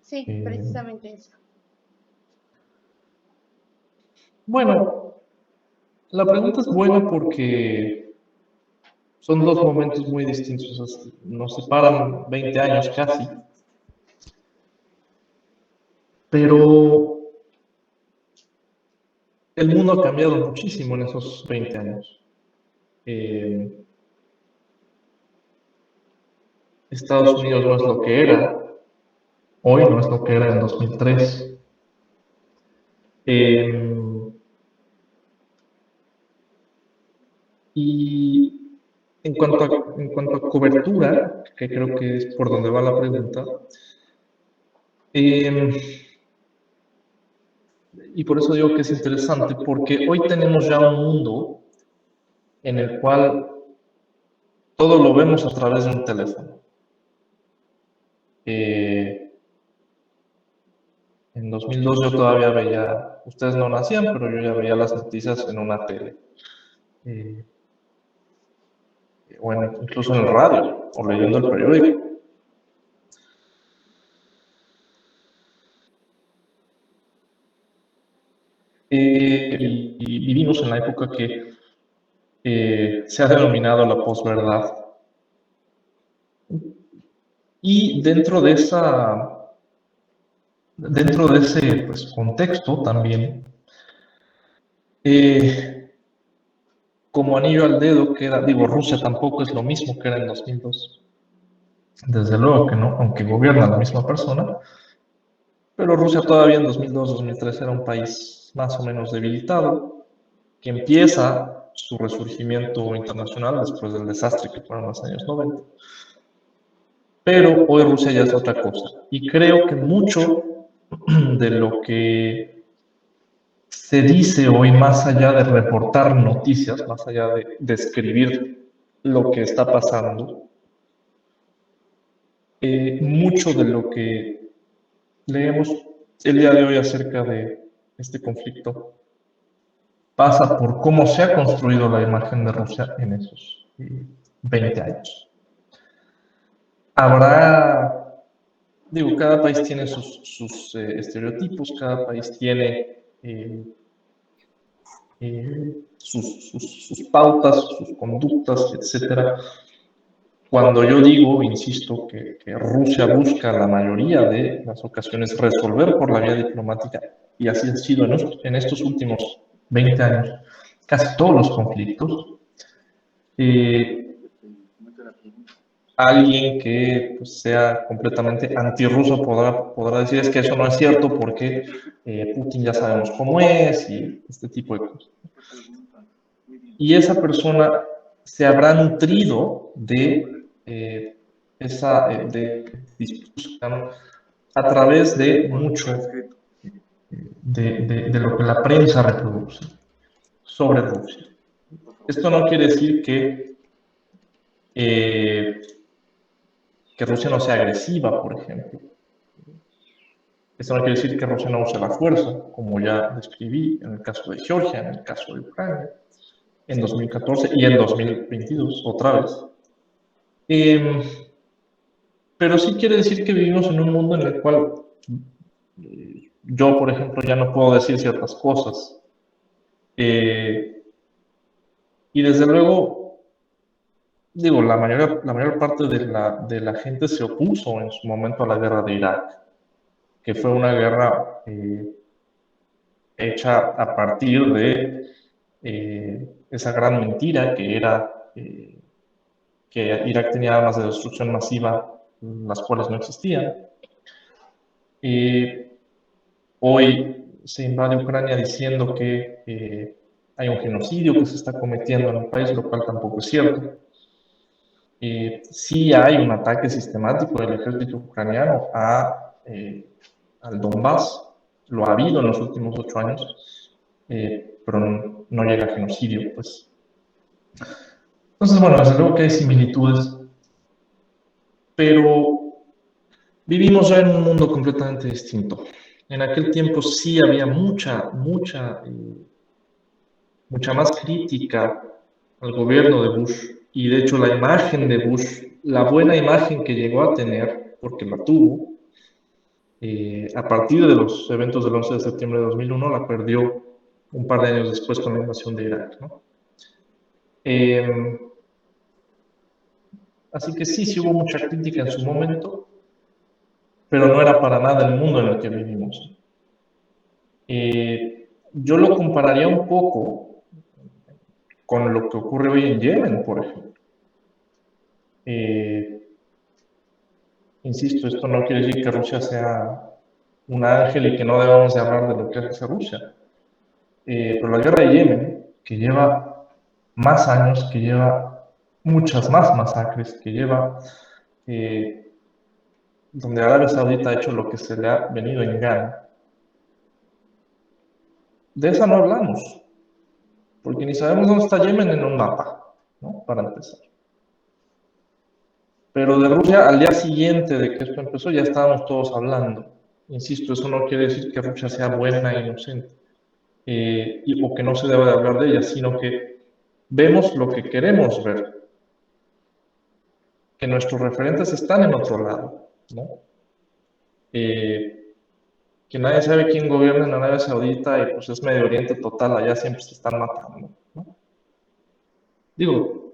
Sí, precisamente eso. Bueno, la pregunta es buena porque son dos momentos muy distintos. Nos separan 20 años casi. Pero el mundo ha cambiado muchísimo en esos 20 años. Estados Unidos no es lo que era, hoy no es lo que era en 2003. Y en cuanto a cobertura, que creo que es por donde va la pregunta, y por eso digo que es interesante, porque hoy tenemos ya un mundo en el cual todo lo vemos a través de un teléfono. En 2002 yo todavía veía, ustedes no nacían, pero yo ya veía las noticias en una tele. O incluso en el radio, o leyendo el periódico. Y vivimos en la época que se ha denominado la posverdad. Y dentro de ese pues, contexto también, como anillo al dedo, que era, digo, Rusia tampoco es lo mismo que era en 2002. Desde luego que no, aunque gobierna la misma persona, pero Rusia todavía en 2002-2003 era un país más o menos debilitado, que empieza su resurgimiento internacional después del desastre que fueron los años 90. Pero hoy Rusia ya es otra cosa. Y creo que mucho de lo que se dice hoy, más allá de reportar noticias, más allá de describir lo que está pasando, mucho de lo que leemos el día de hoy acerca de este conflicto pasa por cómo se ha construido la imagen de Rusia en esos 20 años. Habrá, digo, cada país tiene sus estereotipos, cada país tiene sus pautas, sus conductas, etc. Cuando yo digo, insisto, que Rusia busca la mayoría de las ocasiones resolver por la vía diplomática, y así ha sido en estos últimos 20 años, casi todos los conflictos, alguien que pues, sea completamente antirruso podrá decir es que eso no es cierto porque Putin ya sabemos cómo es y este tipo de cosas. Y esa persona se habrá nutrido de discusión a través de mucho de lo que la prensa reproduce sobre Rusia. Esto no quiere decir que Rusia no sea agresiva, por ejemplo. Esto no quiere decir que Rusia no use la fuerza, como ya describí en el caso de Georgia, en el caso de Ucrania, en 2014 y en 2022, otra vez. Pero sí quiere decir que vivimos en un mundo en el cual yo, por ejemplo, ya no puedo decir ciertas cosas Eh, y desde luego, digo, la mayor parte de la gente se opuso en su momento a la guerra de Irak, que fue una guerra hecha a partir de esa gran mentira que era que Irak tenía armas de destrucción masiva, las cuales no existían. Hoy se invade Ucrania diciendo que hay un genocidio que se está cometiendo en el país, lo cual tampoco es cierto. Sí hay un ataque sistemático del ejército ucraniano al Donbass, lo ha habido en los últimos 8 años, pero no llega a genocidio, pues. Entonces, bueno, desde luego que hay similitudes, pero vivimos ya en un mundo completamente distinto. En aquel tiempo sí había mucha más crítica al gobierno de Bush, y de hecho la imagen de Bush, la buena imagen que llegó a tener, porque la tuvo, a partir de los eventos del 11 de septiembre de 2001, la perdió un par de años después con la invasión de Irak, ¿no? Así que sí hubo mucha crítica en su momento, pero no era para nada el mundo en el que vivimos. Yo lo compararía un poco con lo que ocurre hoy en Yemen, por ejemplo. Insisto, esto no quiere decir que Rusia sea un ángel y que no debamos de hablar de lo que hace Rusia. Pero la guerra de Yemen, que lleva más años, que lleva muchas más masacres, que lleva donde Arabia Saudita ha hecho lo que se le ha venido en gana, de esa no hablamos, porque ni sabemos dónde está Yemen en un mapa, ¿no? Para empezar. Pero de Rusia, al día siguiente de que esto empezó, ya estábamos todos hablando. Insisto, eso no quiere decir que Rusia sea buena e inocente, o que no se deba de hablar de ella, sino que vemos lo que queremos ver, que nuestros referentes están en otro lado, ¿no? Que nadie sabe quién gobierna en Arabia Saudita y pues es Medio Oriente total, allá siempre se están matando, ¿no? Digo,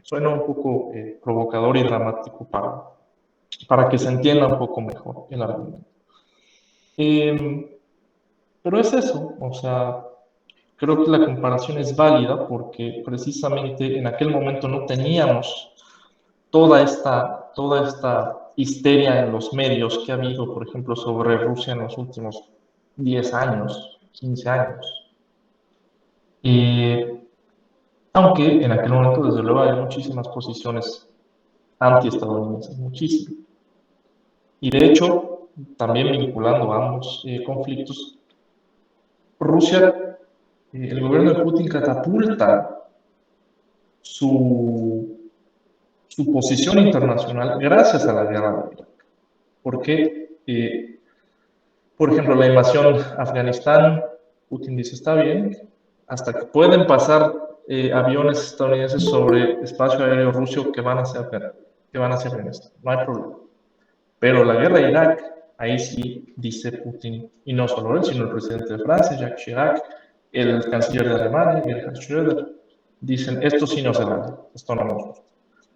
suena un poco provocador y dramático para que se entienda un poco mejor el argumento. Pero es eso, o sea, creo que la comparación es válida porque precisamente en aquel momento no teníamos toda esta histeria en los medios que ha habido, por ejemplo, sobre Rusia en los últimos 10 años, 15 años. Aunque en aquel momento, desde luego, había muchísimas posiciones anti-estadounidenses, muchísimas. Y de hecho, también vinculando ambos conflictos, Rusia, el gobierno de Putin catapulta su posición internacional gracias a la guerra de Irak. Porque, por ejemplo, la invasión a Afganistán, Putin dice, está bien, hasta que pueden pasar aviones estadounidenses sobre espacio aéreo ruso que van hacia Afganistán, no hay problema. Pero la guerra de Irak, ahí sí dice Putin, y no solo él, sino el presidente de Francia, Jacques Chirac, el canciller de Alemania, Gerhard Schröder, dicen, esto sí no se vale, esto no nos gusta.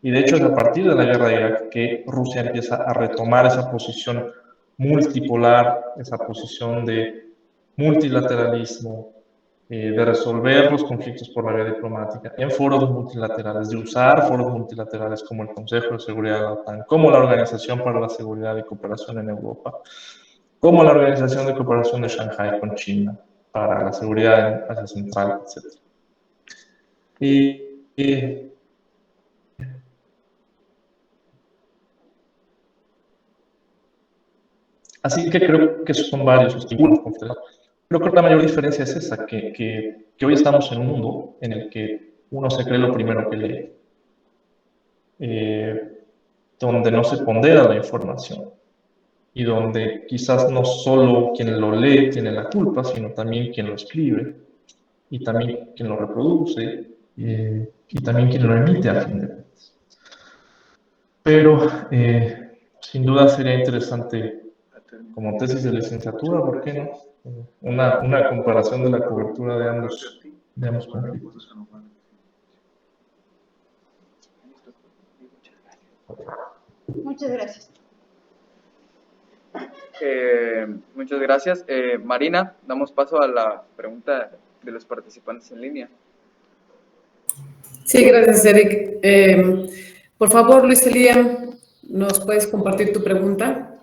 Y de hecho es a partir de la guerra de Irak que Rusia empieza a retomar esa posición multipolar, esa posición de multilateralismo, de resolver los conflictos por la vía diplomática en foros multilaterales, de usar foros multilaterales como el Consejo de Seguridad de la OTAN, como la Organización para la Seguridad y Cooperación en Europa, como la Organización de Cooperación de Shanghái con China para la seguridad en Asia Central, etc. Así que creo que son varios los vínculos. Pero creo que la mayor diferencia es esa, que hoy estamos en un mundo en el que uno se cree lo primero que lee, donde no se pondera la información y donde quizás no solo quien lo lee tiene la culpa, sino también quien lo escribe y también quien lo reproduce y también quien lo emite a fin de cuentas. Pero sin duda sería interesante como tesis de licenciatura, ¿por qué no? una comparación de la cobertura de ambos conflictos. Muchas gracias. Muchas gracias. Marina, damos paso a la pregunta de los participantes en línea. Sí, gracias, Eric. Por favor, Luis Eliam, ¿nos puedes compartir tu pregunta?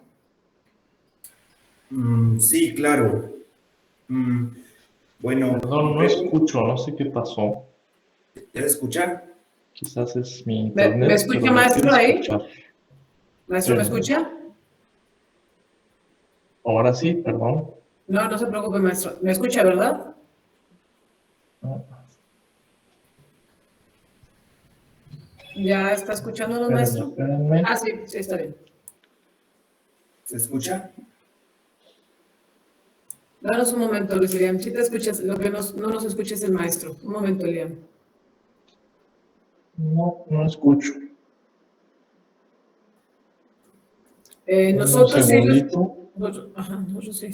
Sí, claro. Bueno, Perdón, no escucho, no sé qué pasó. ¿ya se escucha? Quizás es mi ¿Me internet, escucha, pero maestro, quiero ahí? escuchar. ¿Maestro, me escucha? Ahora sí, perdón. No, no se preocupe, maestro. ¿Me escucha, verdad? ¿Ya está escuchándonos, maestro? Espérenme. Ah, sí, sí, está bien. ¿Se escucha? Danos un momento, Luis Eliam. Si te escuchas, lo que no nos escucha es el maestro. Un momento, Eliam. No escucho. Nosotros Un sí. segundito. Nosotros sí.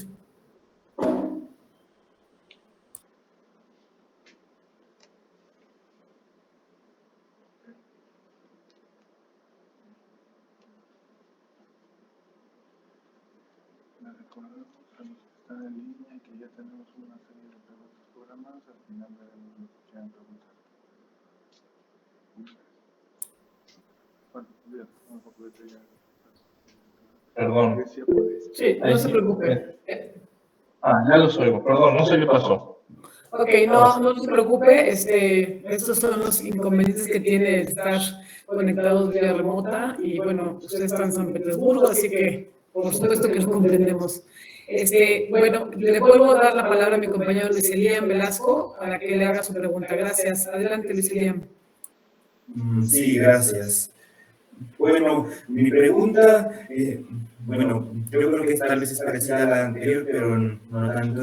Les recordamos a los que están en línea que ya tenemos una serie de preguntas programadas. Al final veremos lo que quieran preguntar. Bueno, olvídate, vamos a poder ya. Perdón. Sí, no se preocupe. Ya los oigo. Perdón, no sé qué pasó. Ok, no se preocupe. Estos son los inconvenientes que tiene estar conectados vía remota. Y bueno, usted está en San Petersburgo, así que por supuesto que lo comprendemos. Bueno, le vuelvo a dar la palabra a mi compañero Luis Eliam Velasco para que le haga su pregunta. Gracias. Adelante, Luis Eliam. Sí, gracias. Bueno, mi pregunta, bueno, yo creo que tal vez es parecida a la anterior, pero no tanto.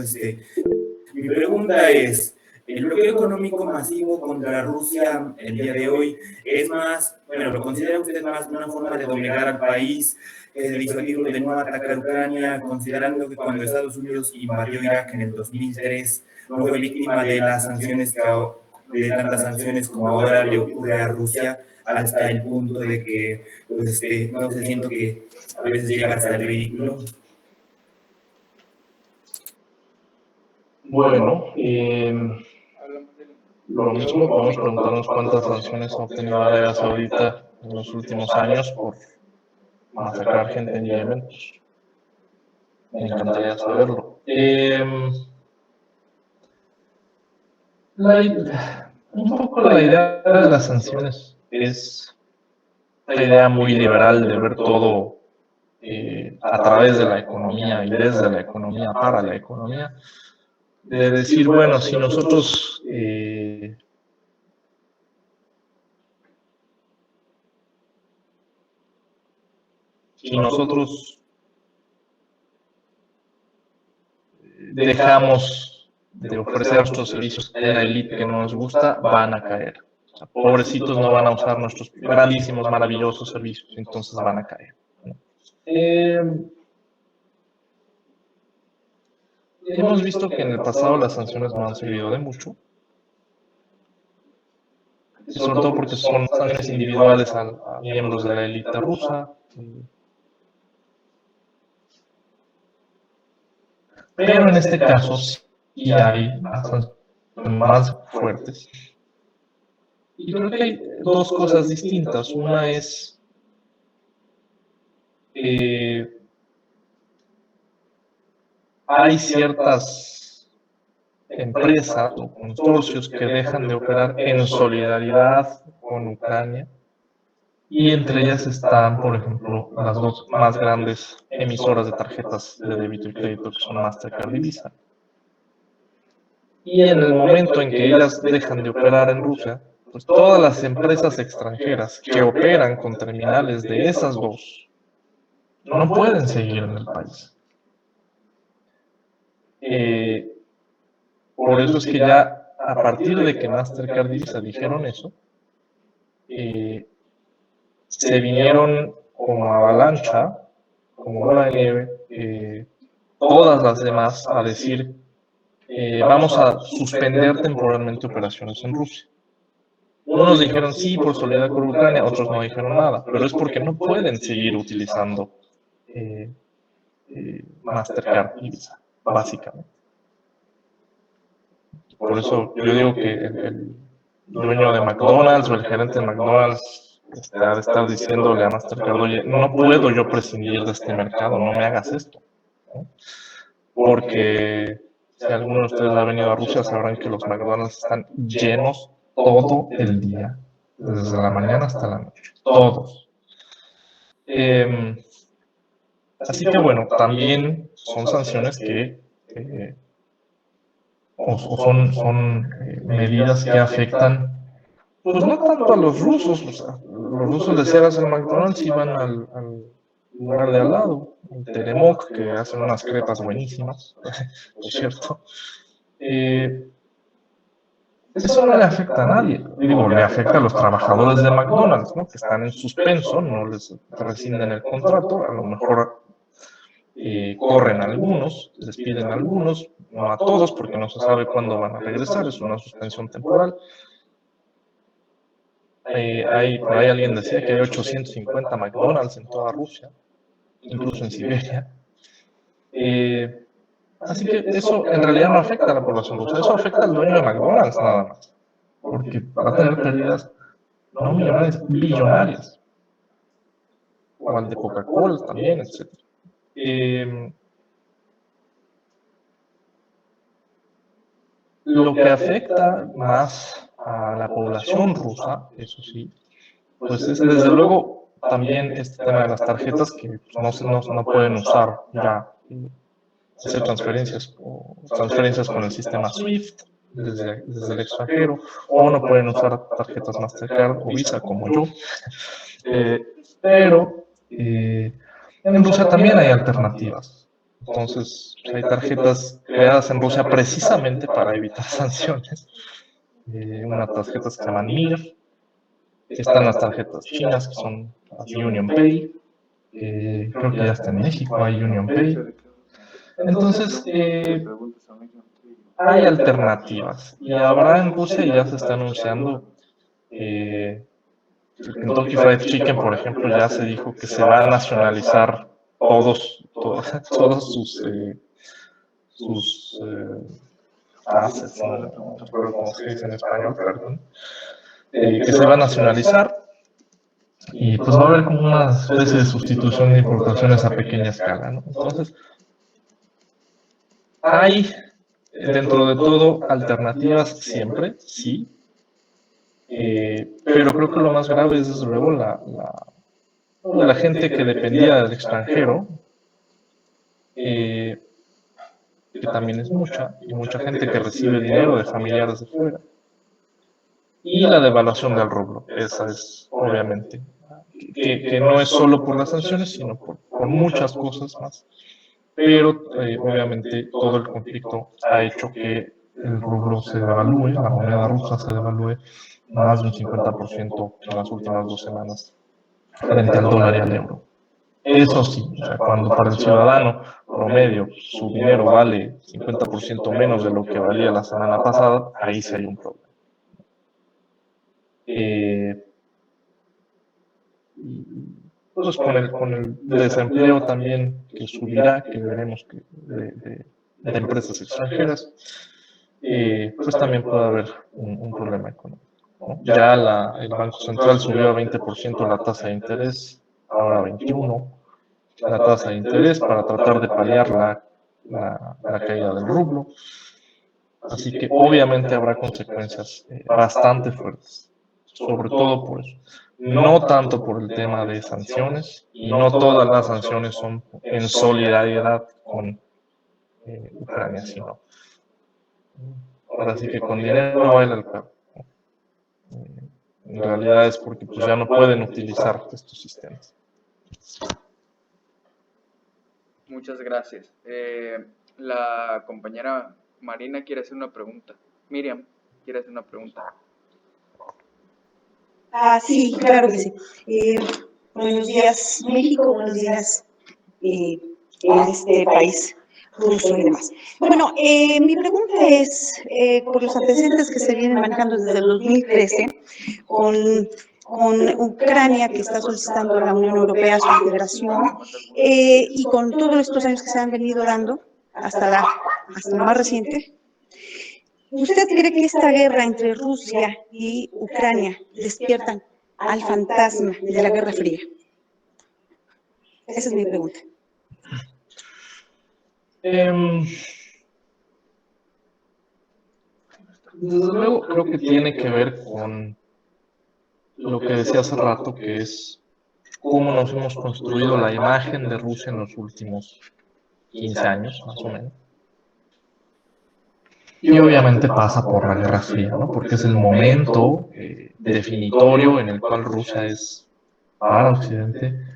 Mi pregunta es, ¿el bloqueo económico masivo contra Rusia el día de hoy es más, bueno, lo considera usted más una forma de doblegar al país, de disuadirlo de no atacar a Ucrania, considerando que cuando Estados Unidos invadió Irak en el 2003 no fue víctima de las sanciones de tantas sanciones como ahora le ocurre a Rusia, hasta el punto de que, pues, no sé, siento que a veces llega hasta el ridículo? Bueno, lo mismo podemos preguntarnos cuántas sanciones ha obtenido Arabia Saudita en los últimos años por masacrar gente en Yemen. Pues, me encantaría saberlo. Un poco la idea de las sanciones es una idea muy liberal de ver todo a través de la economía y desde la economía para la economía. De decir, bueno, si nosotros dejamos de ofrecer nuestros servicios a la élite que no nos gusta, van a caer. O sea, pobrecitos no van a usar nuestros grandísimos, maravillosos servicios, entonces van a caer. Hemos visto que en el pasado las sanciones no han servido de mucho, sobre todo porque son sanciones individuales a miembros de la élite rusa. Pero en este caso sí hay sanciones más fuertes. Y creo que hay dos cosas distintas. Una es hay ciertas empresas o consorcios que dejan de operar en solidaridad con Ucrania. Y entre ellas están, por ejemplo, las dos más grandes emisoras de tarjetas de débito y crédito, que son Mastercard y Visa. Y en el momento en que ellas dejan de operar en Rusia, pues todas las empresas extranjeras que operan con terminales de esas dos no pueden seguir en el país. Por eso es que ya a partir de que Mastercard y Visa dijeron eso, se vinieron como avalancha, como bola de nieve, todas las demás a decir, vamos a suspender temporalmente operaciones en Rusia. Unos dijeron sí por solidaridad con Ucrania, otros no dijeron nada, pero es porque no pueden seguir utilizando Mastercard y Visa, básicamente. Por eso yo digo que el dueño de McDonald's o el gerente de McDonald's ha de estar diciéndole a Mastercard, oye, no puedo yo prescindir de este mercado, no me hagas esto, ¿no? Porque si alguno de ustedes ha venido a Rusia sabrán que los McDonald's están llenos todo el día, desde la mañana hasta la noche, todos. Así que bueno, también son sanciones que, son medidas que afectan, pues no tanto a los rusos, o sea, los rusos desearan el McDonald's y van al lugar de al lado, en Teremoc, que hacen unas crepas buenísimas, por cierto. Eso no le afecta a nadie, digo, le afecta a los trabajadores de McDonald's, ¿no? Que están en suspenso, no les rescinden el contrato, a lo mejor corren algunos, despiden a algunos, no a todos, porque no se sabe cuándo van a regresar, es una suspensión temporal. Por ahí alguien decía que hay 850 McDonald's en toda Rusia, incluso en Siberia. Así que eso en realidad no afecta a la población rusa, eso afecta al dueño de McDonald's nada más, porque va a tener pérdidas no millonarias, billonarias, o al de Coca-Cola también, etc. Lo que afecta más a la población rusa, eso sí, pues es desde luego también este tema de las tarjetas que no pueden usar ya, hacer transferencias con el sistema SWIFT desde el extranjero, o no pueden usar tarjetas Mastercard o Visa como yo. Pero en Rusia también hay alternativas. Entonces, hay tarjetas creadas en Rusia precisamente para evitar sanciones. Una tarjeta que se llama MIR. Están las tarjetas chinas, que son las UnionPay. Creo que ya está en México, hay UnionPay. Entonces, hay alternativas. Y habrá en Rusia, y ya se está anunciando, el Kentucky Fried Chicken, por ejemplo, ya se dijo que se va a nacionalizar todos sus assets, no recuerdo cómo se dice en español, perdón, que se va a nacionalizar y pues va a haber como una especie de sustitución de importaciones a pequeña escala, ¿no? Entonces, hay dentro de todo alternativas siempre, sí, pero creo que lo más grave es desde luego la gente que dependía del extranjero, que también es mucha, y mucha gente que recibe dinero de familiares de fuera. Y la devaluación del rublo, esa es obviamente, que no es solo por las sanciones, sino por muchas cosas más. Pero obviamente todo el conflicto ha hecho que el rublo se devalúe, la moneda rusa se devalúe más de un 50% en las últimas 2 semanas frente al dólar y al euro. Eso sí, o sea, cuando para el ciudadano promedio su dinero vale 50% menos de lo que valía la semana pasada, ahí sí hay un problema. Pues con el desempleo también que subirá, que veremos que de empresas extranjeras, pues también puede haber un problema económico, ¿no? Ya el Banco Central subió a 20% la tasa de interés, ahora 21% la tasa de interés para tratar de paliar la caída del rublo. Así que obviamente habrá consecuencias bastante fuertes, sobre todo por eso. No tanto por el tema de sanciones, y no todas las sanciones son en solidaridad con Ucrania, sino ahora sí que con dinero baila el perro. En realidad es porque pues, ya no pueden utilizar estos sistemas. Muchas gracias. La compañera Marina quiere hacer una pregunta. Miriam quiere hacer una pregunta. Sí, claro que sí. Buenos días, México, buenos días en este país. ruso y demás. Bueno, mi pregunta es, por los antecedentes que se vienen manejando desde el 2013 con Ucrania, que está solicitando a la Unión Europea su integración, y con todos estos años que se han venido dando, hasta lo más reciente, ¿usted cree que esta guerra entre Rusia y Ucrania despiertan al fantasma de la Guerra Fría? Esa es mi pregunta. Desde luego creo que tiene que ver con lo que decía hace rato, que es cómo nos hemos construido la imagen de Rusia en los últimos 15 años, más o menos. Y obviamente pasa por la Guerra Fría, ¿no? Porque es el momento definitorio en el cual Rusia es, para Occidente,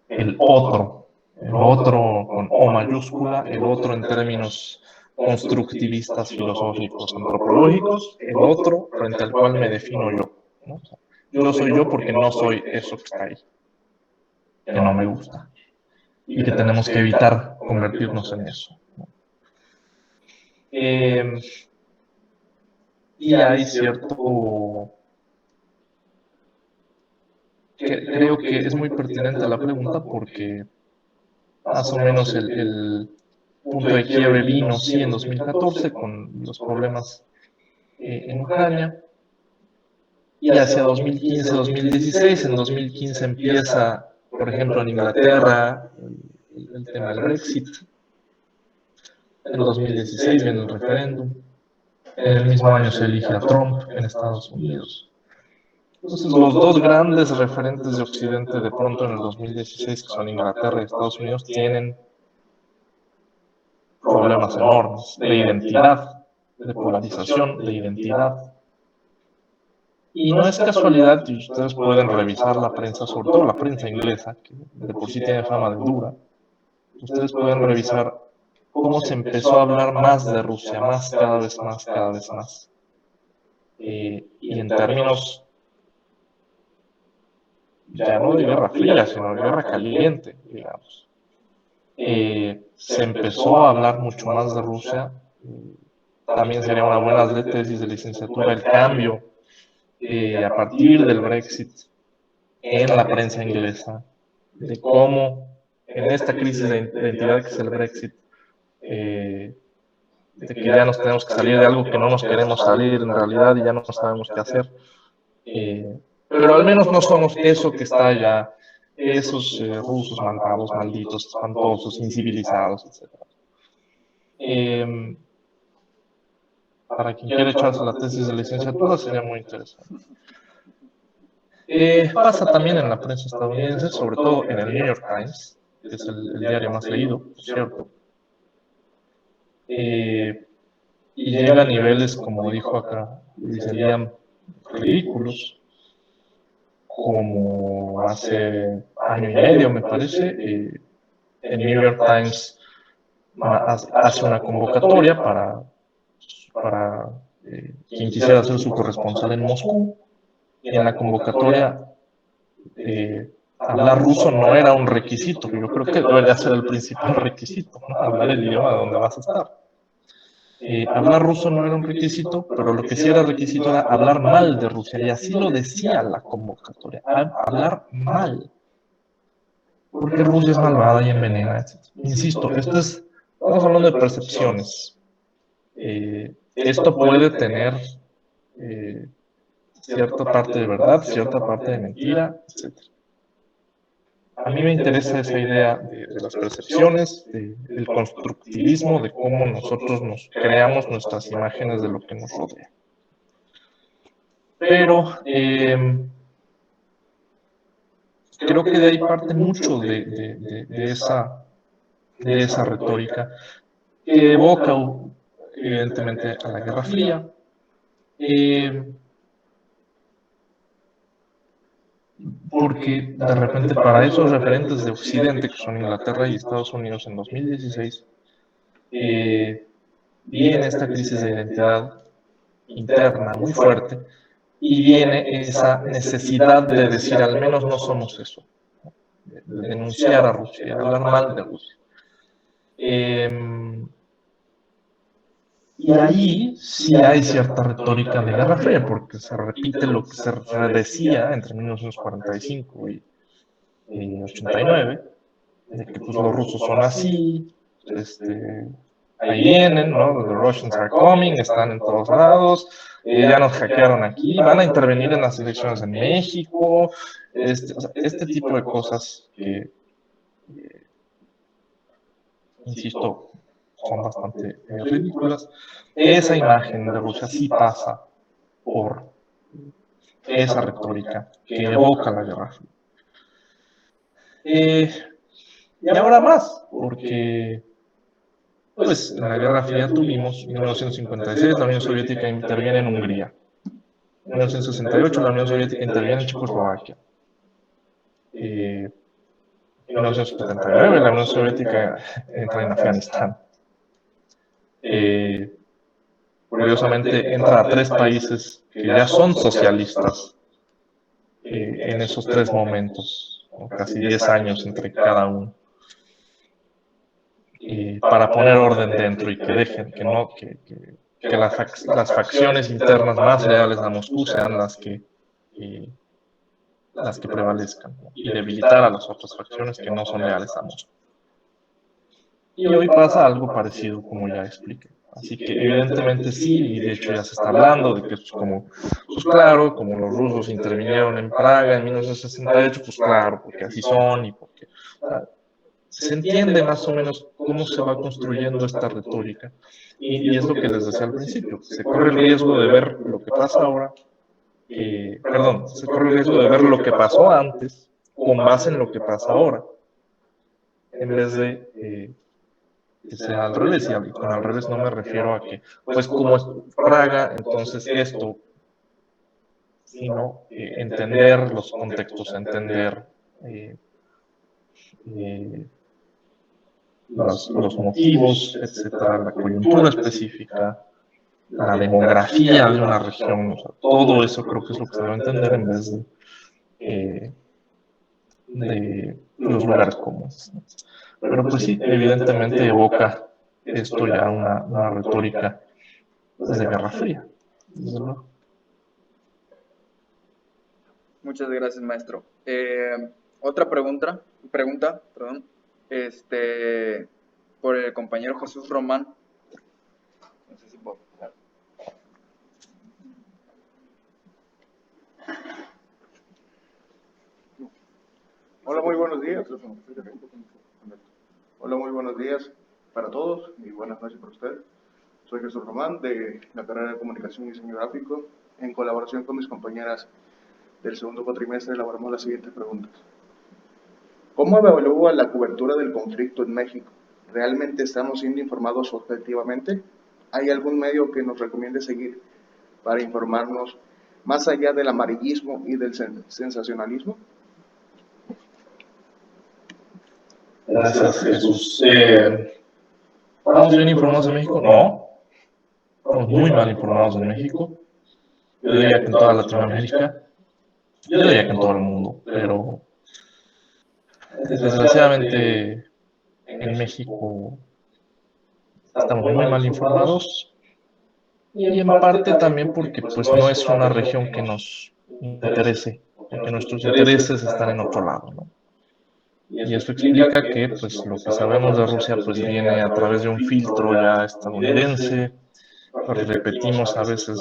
el otro con O mayúscula, el otro en términos constructivistas, filosóficos, antropológicos, el otro frente al cual me defino yo, ¿no? O sea, yo soy yo porque no soy eso que está ahí, que no me gusta, y que tenemos que evitar convertirnos en eso, ¿no? Y hay cierto... Creo que es muy pertinente la pregunta porque más o menos el punto de quiebre vino, sí, en 2014 con los problemas en Ucrania, y hacia 2015-2016, en 2015 empieza, por ejemplo, en Inglaterra, el tema del Brexit, en 2016 viene el referéndum, en el mismo año se elige a Trump en Estados Unidos. Entonces, los dos grandes referentes de Occidente de pronto en el 2016, que son Inglaterra y Estados Unidos, tienen problemas enormes de identidad, de polarización, de identidad. Y no es casualidad, y ustedes pueden revisar la prensa, sobre todo la prensa inglesa, que de por sí tiene fama de dura, ustedes pueden revisar cómo se empezó a hablar más de Rusia, cada vez más. Y en términos ya no de guerra fría, sino de guerra caliente, digamos. Se empezó a hablar mucho más de Rusia. También sería una buena tesis de licenciatura el cambio a partir del Brexit en la prensa inglesa, de cómo en esta crisis de identidad que es el Brexit, de que ya nos tenemos que salir de algo que no nos queremos salir en realidad y ya no sabemos qué hacer. Pero al menos no somos eso que está allá, esos rusos mandados, malditos, espantosos, incivilizados, etc. Para quien quiera echarse la tesis de licenciatura sería muy interesante. Pasa también en la prensa estadounidense, sobre todo en el New York Times, que es el diario más leído, por cierto. Y llega a niveles, como dijo acá, dice Liam, ridículos. Como hace año y medio, me parece, el New York Times hace una convocatoria para quien quisiera ser su corresponsal en Moscú. Y en la convocatoria, hablar ruso no era un requisito, yo creo que debería ser el principal requisito, ¿no? Hablar el idioma de donde vas a estar. Hablar ruso no era un requisito, pero lo que sí era requisito era hablar mal de Rusia, y así lo decía la convocatoria, hablar mal, porque Rusia es malvada y envenena, etc. Insisto, estamos hablando de percepciones. Esto puede tener cierta parte de verdad, cierta parte de mentira, etc. A mí me interesa esa idea de las percepciones, del constructivismo, de cómo nosotros nos creamos nuestras imágenes de lo que nos rodea. Pero creo que de ahí parte mucho de esa retórica que evoca evidentemente a la Guerra Fría. Porque de repente para esos referentes de Occidente, que son Inglaterra y Estados Unidos en 2016, viene esta crisis de identidad interna muy fuerte y viene esa necesidad de decir al menos no somos eso, de denunciar a Rusia, de hablar mal de Rusia. Y ahí sí hay cierta retórica de Guerra Fría, porque se repite lo que se decía entre 1945 y 89, de que pues, los rusos son así, ahí vienen, ¿no? The Russians are coming, están en todos lados, ya nos hackearon aquí, van a intervenir en las elecciones en México, o sea, este tipo de cosas que, insisto, son bastante ridículas. Esa imagen de Rusia sí pasa por esa retórica que evoca la Guerra Fría. Y ahora más, porque pues en la Guerra Fría tuvimos, en 1956 la Unión Soviética interviene en Hungría, en 1968 la Unión Soviética interviene en Checoslovaquia, en 1979 la Unión Soviética entra en Afganistán. Curiosamente entra a 3 países que ya son socialistas en esos 3 momentos, o casi 10 años entre cada uno. Para poner orden dentro y que dejen que las facciones internas más leales a Moscú sean las que prevalezcan, ¿no? Y debilitar a las otras facciones que no son leales a Moscú. Y hoy pasa algo parecido, como ya expliqué. Así que evidentemente sí, y de hecho ya se está hablando de que pues claro, como los rusos intervinieron en Praga en 1968, pues claro, porque así son y porque... O sea, se entiende más o menos cómo se va construyendo esta retórica. Y es lo que les decía al principio. Se corre el riesgo de ver lo que pasa ahora, se corre el riesgo de ver lo que pasó antes con base en lo que pasa ahora, en vez de que sea al revés. Y con al revés no me refiero a que, pues como es Praga, entonces esto, sino entender los contextos, entender... los motivos, etcétera, la coyuntura específica, la demografía de una región, o sea, todo eso creo que es lo que se debe entender en vez de los lugares comunes, ¿no? Pero pues sí, evidentemente evoca esto ya una retórica pues, de Guerra Fría, desde luego. Muchas gracias, maestro. Otra pregunta, perdón, por el compañero Jesús Román. No sé si puedo. Hola, muy buenos días. Hola, muy buenos días para todos y buenas noches para ustedes. Soy Jesús Román de la carrera de Comunicación y Diseño Gráfico. En colaboración con mis compañeras del segundo cuatrimestre elaboramos las siguientes preguntas. ¿Cómo evalúa la cobertura del conflicto en México? ¿Realmente estamos siendo informados objetivamente? ¿Hay algún medio que nos recomiende seguir para informarnos más allá del amarillismo y del sensacionalismo? Gracias, Jesús. ¿Estamos bien informados en México? No. Estamos muy mal informados en México. Yo diría que en toda Latinoamérica. Yo diría que en todo el mundo. Pero desgraciadamente en México estamos muy mal informados. Y en parte también porque pues no es una región que nos interese. Porque nuestros intereses están en otro lado, ¿no? Y eso explica que pues, lo que sabemos de Rusia pues, viene a través de un filtro ya estadounidense. Pues, repetimos a veces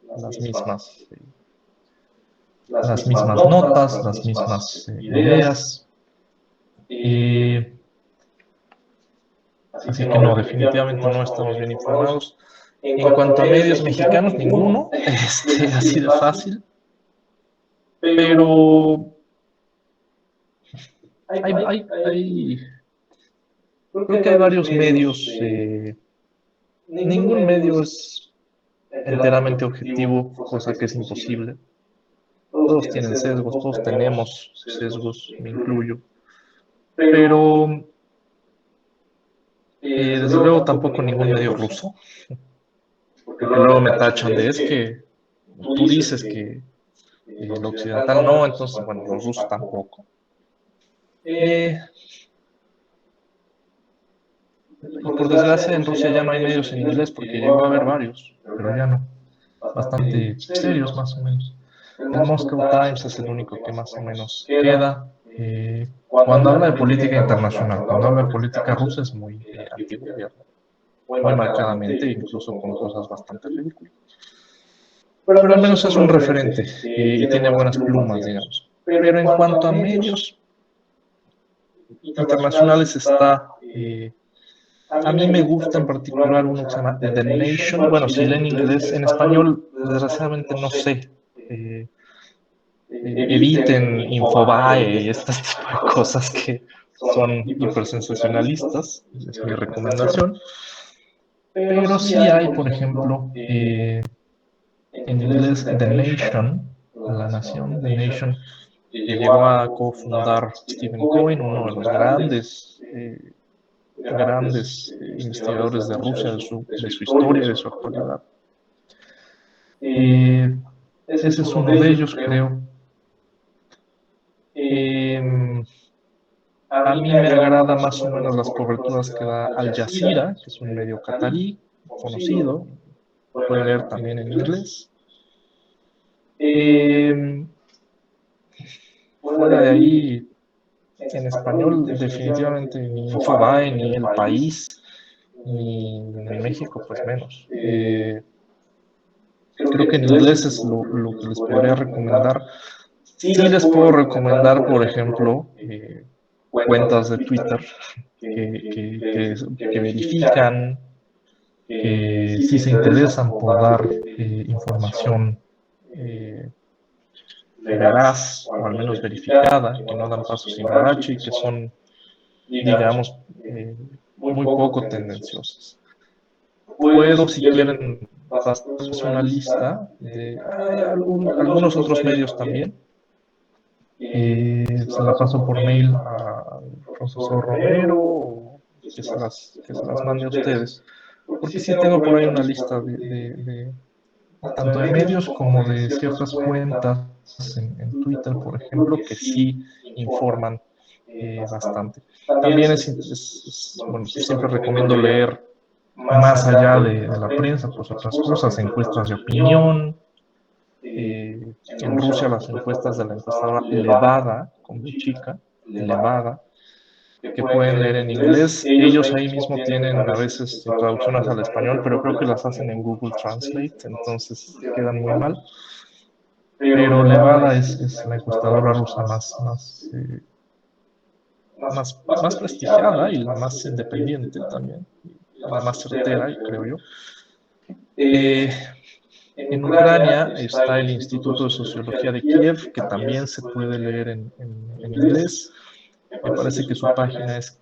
las mismas notas, las mismas ideas. Así que no, definitivamente no estamos bien informados. En cuanto a medios mexicanos, ninguno, así de fácil. Pero creo que hay varios medios. Ningún medio es enteramente objetivo, cosa que es imposible. Todos tienen sesgos, todos tenemos sesgos, me incluyo. Pero desde luego tampoco ningún medio ruso. Porque luego me tachan de es que tú dices que el occidental no, entonces bueno, los rusos tampoco. por desgracia en Rusia ya no hay medios en inglés porque llegó a haber varios, pero ya no. Bastante serios más o menos. El Moscow Times es el único que más o menos queda. Cuando habla de política internacional, cuando habla de política rusa es muy antigobierno, muy marcadamente, incluso con cosas bastante ridículas. Pero al menos es un referente y tiene buenas plumas, digamos. Pero en cuanto a medios internacionales está... a mí me gusta en particular uno que se llama The Nation. Bueno, si leen inglés, en español, desgraciadamente no sé. Eviten Infobae y este tipo de cosas que son hipersensacionalistas, es mi recomendación. Pero sí hay, por ejemplo, en inglés, The Nation, La Nación, The Nation, que llegó a cofundar Stephen Cohen, uno de los grandes investigadores de Rusia, de su historia y de su actualidad. Ese es uno de ellos, creo. A mí me agrada más o menos las coberturas que da Al Jazeera, que es un medio catarí conocido, puede leer también en inglés. Fuera de ahí, en español, definitivamente ni Infobae, ni El País, ni México, pues menos. Creo que en inglés es lo que les podría recomendar. Sí les puedo recomendar, por ejemplo, cuentas de Twitter que verifican, que sí se interesan por dar información veraz o al menos verificada, que no dan paso sin guarache y que son, digamos, muy poco tendenciosas. Puedo, si quieren, pasarles una lista de algunos otros medios también. Se la paso por mail al profesor Romero o que se las mande a ustedes. Porque sí tengo por ahí una lista de tanto de medios como de ciertas cuentas en Twitter, por ejemplo, que sí informan bastante. También bueno, siempre recomiendo leer más allá de la prensa, pues otras cosas, encuestas de opinión. En Rusia las encuestas de la encuestadora Levada, con B chica, Levada, que pueden leer en inglés. Ellos ahí mismo tienen a veces traducciones al español, pero creo que las hacen en Google Translate, entonces quedan muy mal. Pero Levada es la encuestadora rusa más prestigiada y la más independiente también, la más certera, creo yo. En Ucrania está el Instituto de Sociología de Kiev, que también se puede leer en inglés. Me parece que su página es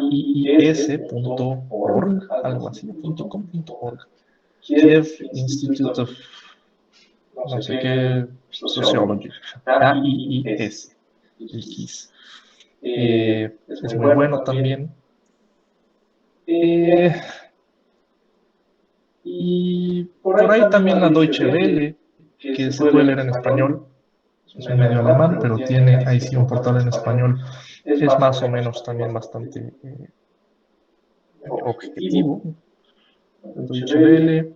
kiis.org, algo así, .com.org. Kiev Institute of no sé qué Sociology, KIIS, el KIS. Es muy bueno también. Y por ahí también la Deutsche Welle, que se puede leer en español. Es un medio alemán, pero tiene ahí sí un portal en español. Es más o menos también bastante objetivo. Deutsche Welle.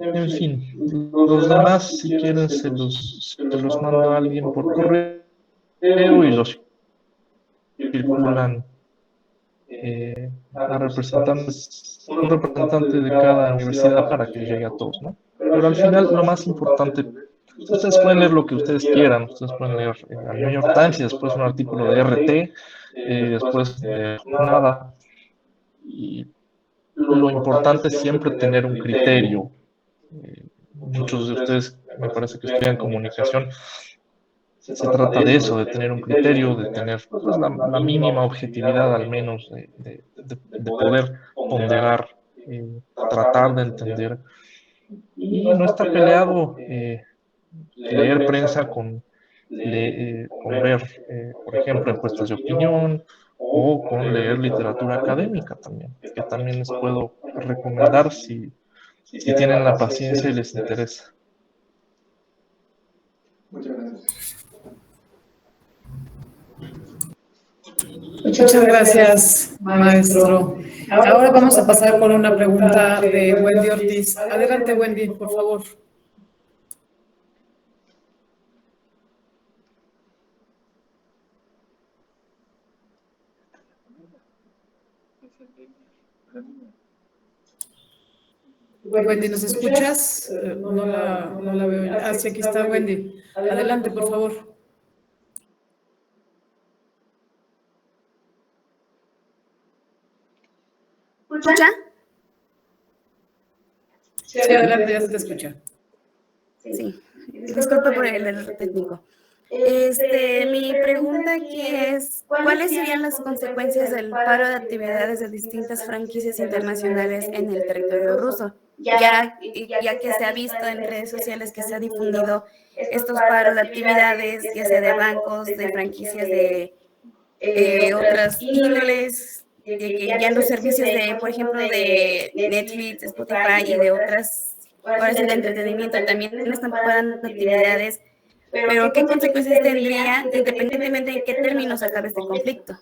En fin, los demás, si quieren, se los mando a alguien por correo y los circulan a representantes, un representante de cada universidad para que llegue a todos, ¿no? Pero al final, lo más importante, ustedes pueden leer lo que ustedes quieran, ustedes pueden leer al New York Times y después un artículo de RT, después nada. Y lo importante es siempre tener un criterio. Muchos de ustedes, me parece que estudian comunicación, se trata de eso, de tener un criterio, de tener pues, la mínima objetividad al menos, de poder ponderar, tratar de entender. Y no está peleado leer prensa con ver, por ejemplo, encuestas de opinión o con leer literatura académica también, que también les puedo recomendar si tienen la paciencia y les interesa. Muchas gracias. Muchas gracias, maestro. Ahora vamos a pasar por una pregunta de Wendy Ortiz. Adelante, Wendy, por favor. Wendy, ¿nos escuchas? No la veo. Ah, sí, aquí está Wendy. Adelante, por favor. ¿Escucha? Sí, adelante, ya se te escucha. Sí, disculpe por el error técnico. Mi pregunta aquí es, ¿cuáles serían las consecuencias del paro de actividades de distintas franquicias internacionales en el territorio ruso? Ya que se ha visto en redes sociales que se ha difundido estos paros de actividades, ya sea de bancos, de franquicias de otras índoles, de que ya los servicios de, por ejemplo, de Netflix, Spotify y de otras horas de entretenimiento también están parando actividades. Pero ¿qué consecuencias tendría independientemente en qué términos acabe este conflicto?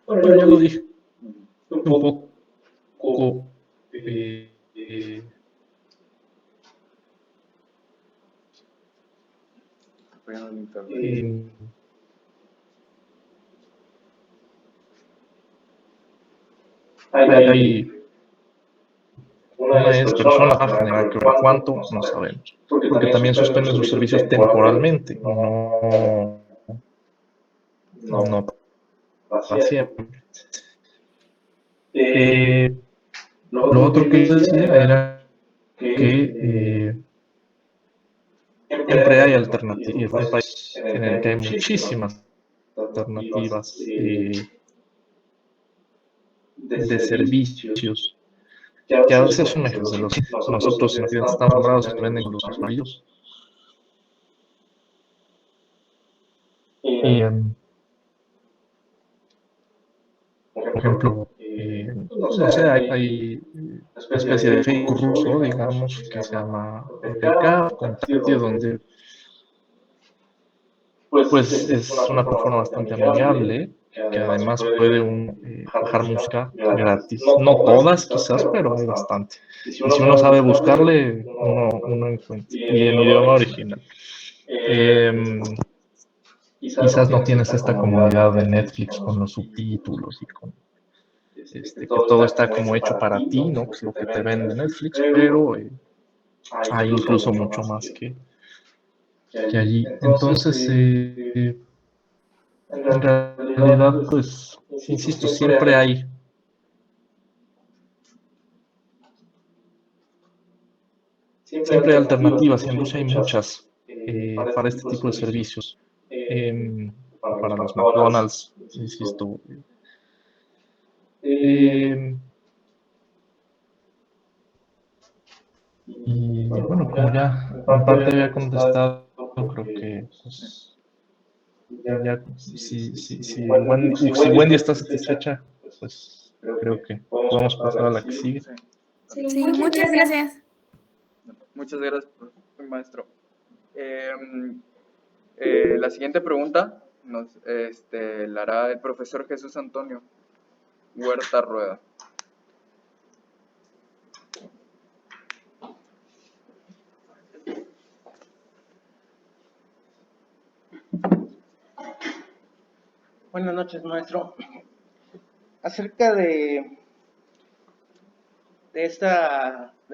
Bueno, ya lo dije un poco. Hay una es persona general, pero cuánto no sabemos, porque también suspenden sus servicios temporalmente, no para siempre. Lo otro que yo decía era que siempre hay alternativas, un país en el que hay muchísimas alternativas de servicios que a veces son mejores de los que nosotros en Occidente estamos acostumbrados a que venden con los maridos. Por ejemplo, no sé, hay una especie de Facebook ruso, digamos, que se llama PK, Contacto, donde pues es una plataforma bastante amigable, que además puede bajar música gratis. No todas quizás, pero hay bastante. Y si uno sabe buscarle, uno encuentra. Y en idioma original. Quizás no tienes esta comodidad de Netflix con los subtítulos y con que todo está como hecho para ti, ¿no? Que es lo que te vende Netflix, pero hay incluso mucho más que allí. Entonces, en realidad, pues, insisto, siempre hay alternativas, y en Rusia hay muchas para este tipo de servicios. Para los McDonald's, insisto. Y bueno, como ya en parte había contestado, creo que pues, ya si Wendy está satisfecha, pues creo que podemos pasar a la que sigue. Sí, muchas gracias. Muchas gracias, maestro. La siguiente pregunta la hará el profesor Jesús Antonio Huerta Rueda. Buenas noches, maestro. Acerca de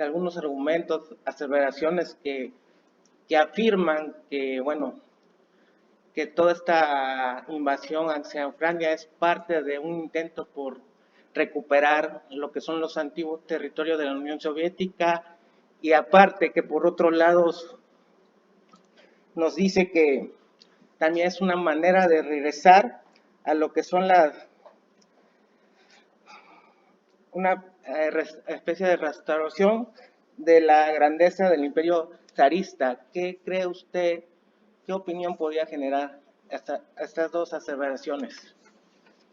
algunos argumentos, aseveraciones que afirman que, bueno, que toda esta invasión hacia Ucrania es parte de un intento por recuperar lo que son los antiguos territorios de la Unión Soviética, y aparte que por otro lado nos dice que también es una manera de regresar a lo que son una especie de restauración de la grandeza del imperio zarista. ¿Qué cree usted, qué opinión podría generar estas dos aseveraciones?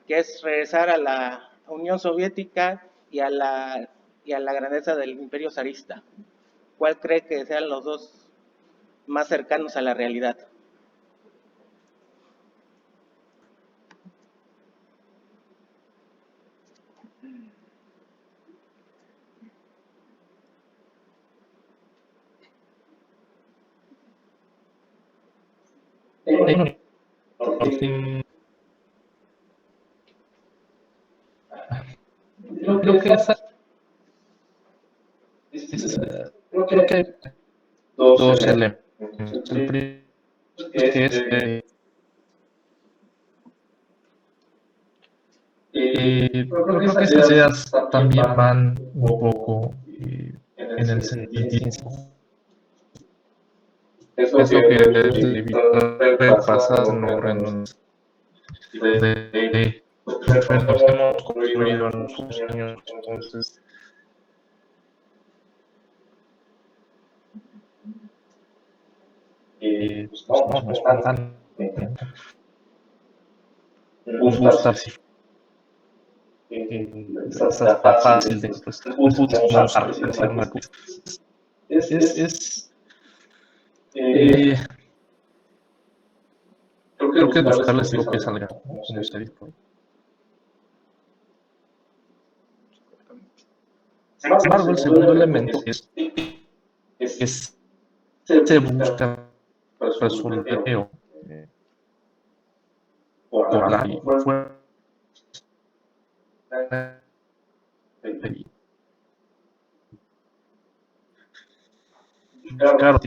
Que es regresar a la Unión Soviética y a la grandeza del imperio zarista. ¿Cuál cree que sean los dos más cercanos a la realidad? Creo que creo que hay dos elementos. El primero que es creo que estas ideas también van un poco en el sentido. Es lo que debe evitar pasar en los de nos hemos construido en los últimos años. Entonces, pues no es tan gusta si está fácil de pues vamos a realizar una cosa. Creo que buscarles lo que salga, como se dice. Sin embargo, el segundo elemento es que se busca resolver por la fuerza. Claro,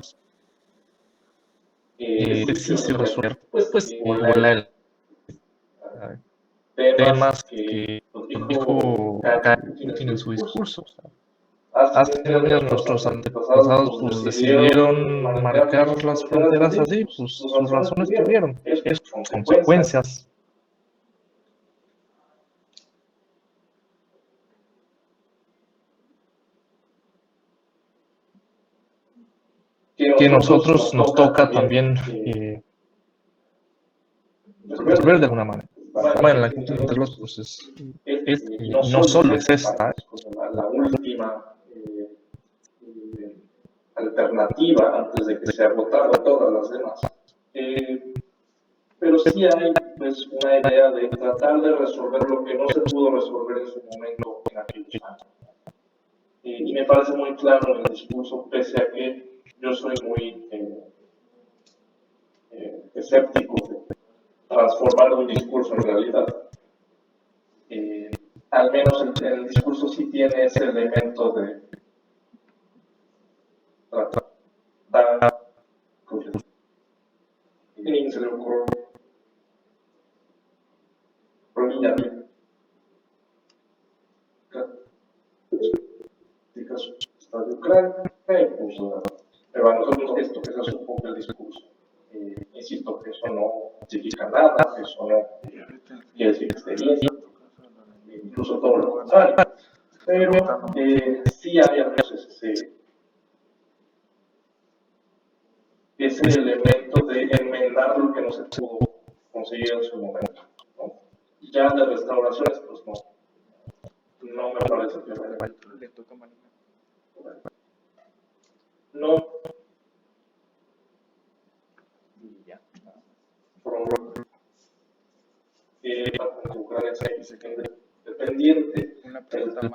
sí se resuelve, pues el temas que dijo Putin en su discurso. Hace años nuestros antepasados pues decidieron marcar las fronteras así, pues sus razones tuvieron, es consecuencias. Que nosotros nos toca también resolver de alguna manera. Bueno, la cuestión de los pues no solo es esta, la última alternativa antes de que se agotaran todas las demás. Pero sí hay pues, una idea de tratar de resolver lo que no se pudo resolver en su momento en aquellos años. Y me parece muy claro en el discurso, pese a que yo soy muy escéptico de transformar un discurso en realidad. Al menos el discurso sí tiene ese elemento de tratar y se le ocurrió está de Ucrania, pero a nosotros esto que se supone el discurso. Insisto que eso no significa nada, que eso no quiere decir que esté bien, incluso todo lo contrario. Pero sí hay al menos ese elemento de enmendar lo que no se pudo conseguir en su momento, ¿no? Ya de restauraciones, pues no me parece que no dependiente del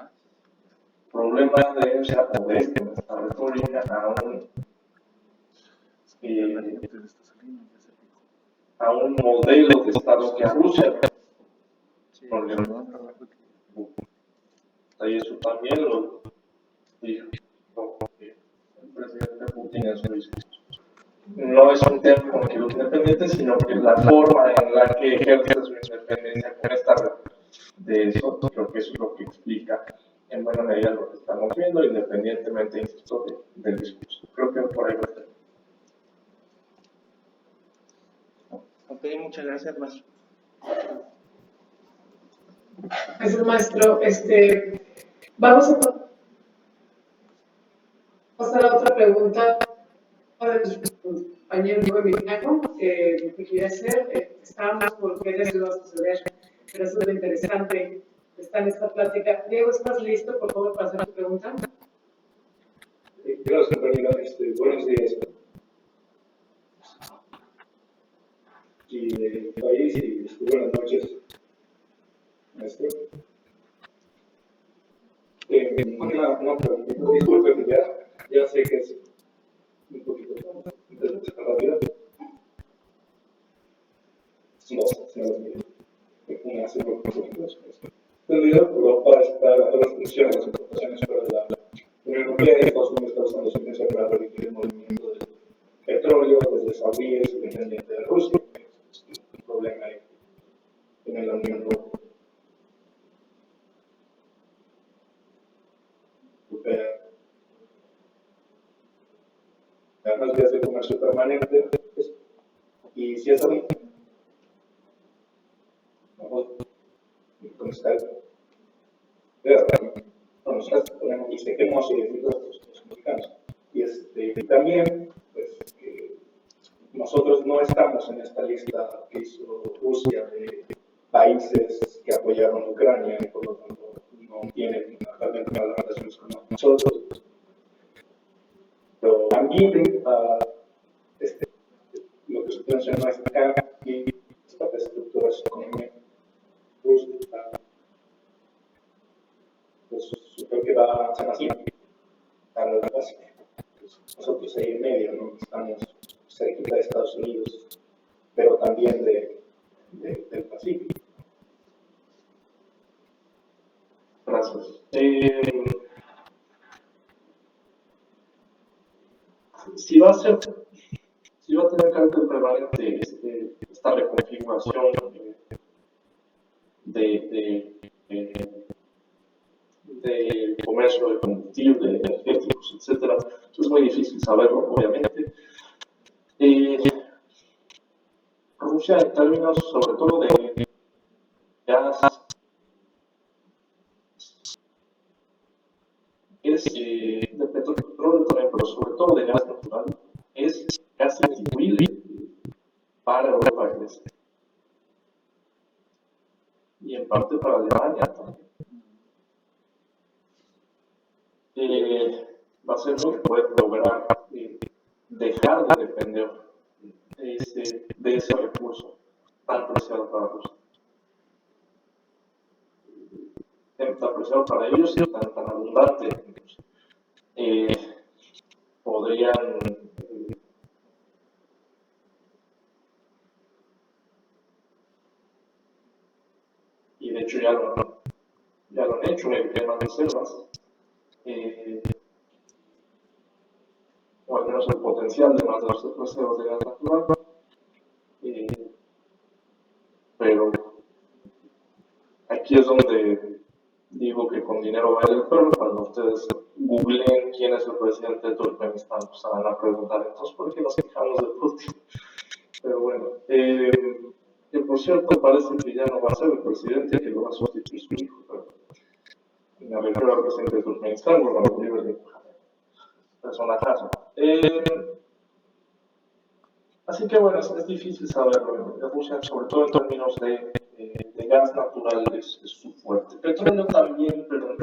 problema de esa retórica a un modelo de Estado que a Rusia y eso también lo dijo el presidente Putin en su discurso. No es un tema con que los independientes, sino que la forma en la que ejerce su independencia con esta red de eso, creo que eso es lo que explica en buena medida lo que estamos viendo, independientemente, insisto, del discurso. Creo que por ahí va a estar. Ok, muchas gracias, maestro. Gracias, maestro. Vamos a pasar a otra pregunta de nuestro compañero mexicano que quería hacer. Estábamos por querer suceder, pero es muy interesante estar en esta plática. Diego, ¿estás listo, por favor, para hacer tu pregunta? Gracias, Karina. Buenos días. Y del país y buenas noches, maestro. Una pregunta, disculpe, ya sé que es un poquito rápida. adelantó las funciones, las importaciones fuera de la Unión Europea, y Estados Unidos está usando su influencia para permitir el movimiento del petróleo desde Saudí, independiente de Rusia. Es un problema ahí en la Unión Europea. Las vías de comercio permanente, pues, y si es así, con Skype, nosotros ponemos y seguimos los mexicanos. Y también, pues, nosotros no estamos en esta lista que hizo Rusia de países que apoyaron a Ucrania y por lo tanto no tienen actualmente malas relaciones con nosotros. Pero también lo que usted mencionó es acá y esta estructuración económica rusa, pues creo que va a ser así para la base. Nosotros ahí en medio, ¿no? Estamos cerquita de Estados Unidos, pero también del Pacífico. Gracias. Si va a tener carácter permanente esta reconfiguración de comercio de combustible, energéticos, etcétera, es muy difícil saberlo, obviamente. Rusia, en términos sobre todo de gas, de petróleo también, pero sobre todo de gas natural, es casi insustituible para Europa del Este. Y en parte para Alemania también. Va a ser muy poder lograr dejar de depender de ese recurso tan preciado para Rusia. Tan apreciado para ellos y tan abundante. Podrían y de hecho ya lo han hecho en temas de reservas, o al menos el potencial de más de los reservas de gas natural, pero aquí es donde digo que con dinero va el perro. Cuando ustedes googleen quién es el presidente de Turkmenistán, pues van a preguntar entonces por qué nos quejamos de Putin. Pero bueno, que por cierto parece que ya no va a ser el presidente, que lo va a sustituir su hijo, pero me refiero al presidente de Turkmenistán, Gurbanguly, personajazo. Así que bueno, es difícil saberlo. Rusia, sobre todo en términos de gas natural, es su fuerte. Petróleo también, pero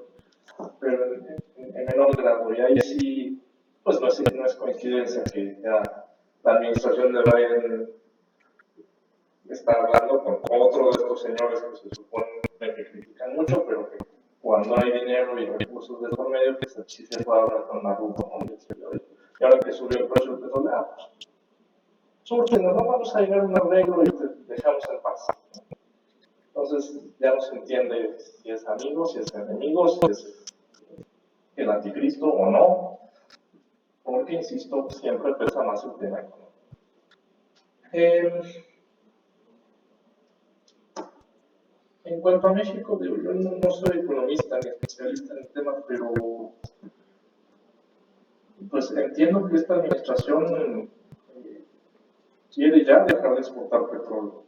en menor grado. Y ahí sí, pues no es coincidencia que ya la administración de Biden está hablando con otro de estos señores que se supone que critican mucho, pero que cuando hay dinero y recursos de por medio, pues sí se puede hablar con Maduro, ¿no? Y ahora que subió el precio del petróleo, pues surten, no vamos a llegar a un arreglo y te dejamos en paz. Entonces ya no se entiende si es amigo, si es enemigo, si es el anticristo o no, porque, insisto, siempre pesa más el tema económico. En cuanto a México, yo no soy economista ni especialista en el tema, pero pues entiendo que esta administración quiere ya dejar de exportar petróleo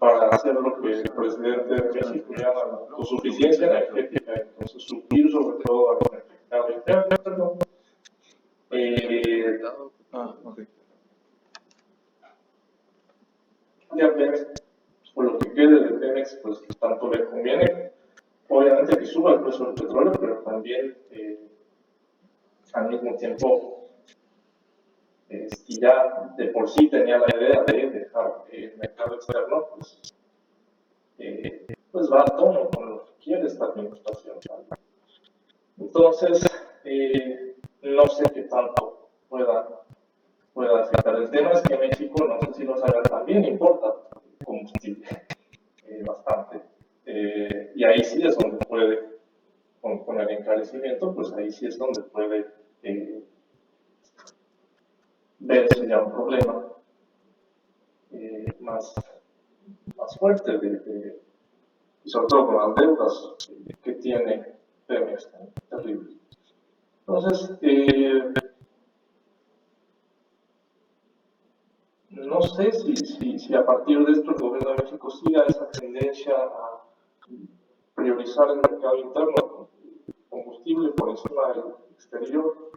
para hacer lo que el presidente de México llama la autosuficiencia energética, entonces suplir sobre todo al mercado interno. Ya Pemex, por lo que quede de Pemex, pues tanto le conviene, obviamente, que suba el precio del petróleo, pero también al mismo tiempo, si ya de por sí tenía la idea de dejar el mercado externo, pues va a tono con lo que quiere esta administración, ¿vale? Entonces, no sé qué tanto pueda afectar. El tema es que México, no sé si lo saben, también importa combustible bastante. esclarecimiento, pues ahí sí es donde puede verse ya un problema más fuerte, y sobre todo con las deudas que tiene Pemex, terrible. Entonces, no sé si a partir de esto el gobierno de México siga esa tendencia a priorizar el mercado interno, combustible por encima del exterior.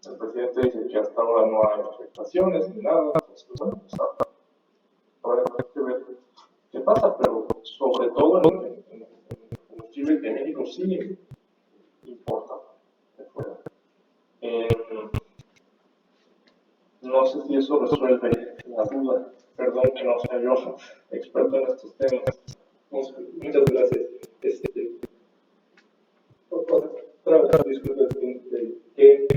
El presidente dice que hasta ahora no hay afectaciones ni nada, entonces, bueno, pues habrá que ver qué pasa, pero sobre todo en el combustible que México sí importa de fuera. No sé si eso resuelve la duda. Perdón que no sea yo experto en estos temas. Muchas gracias. Otra disculpa, que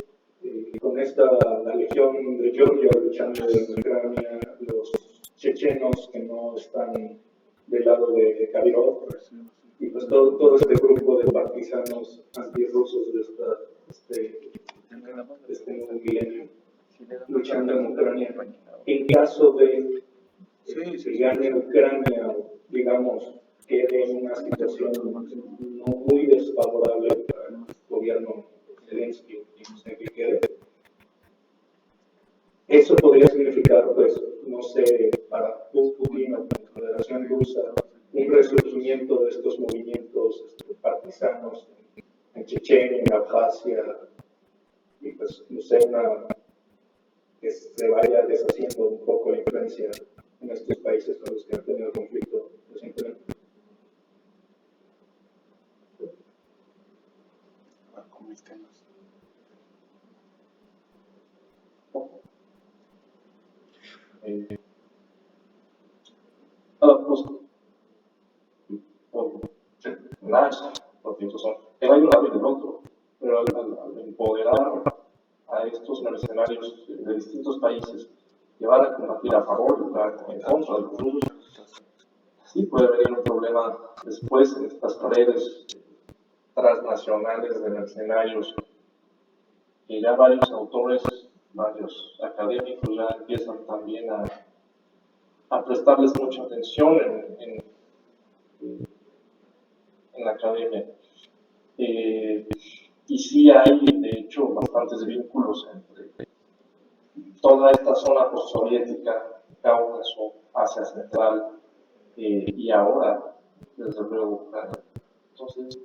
con la legión de Georgia luchando en Ucrania, los chechenos que no están del lado de Kadyrov, y pues todo este grupo de partisanos antirrusos de este nuevo milenio luchando en Ucrania. En caso de que gane Ucrania, digamos, quede en una situación no muy desfavorable para el gobierno Zelensky, no sé qué quede, eso podría significar, pues, no sé, para Putin o la Federación Rusa, un resurgimiento de estos movimientos partisanos en Chechenia, en Abjasia, y pues, no sé, que se vaya deshaciendo un poco la influencia en estos países con los que han tenido conflicto recientemente. Con mis temas. Hay un lado y del otro, pero al empoderar a estos mercenarios de distintos países, llevar a combatir a favor y en contra de los rusos, sí puede venir un problema después en estas redes transnacionales de mercenarios, que ya varios autores, varios académicos ya empiezan también a prestarles mucha atención en la academia. Y sí hay, de hecho, bastantes vínculos entre toda esta zona postsoviética, Cáucaso, Asia Central, y ahora, desde luego, Ucrania. Entonces,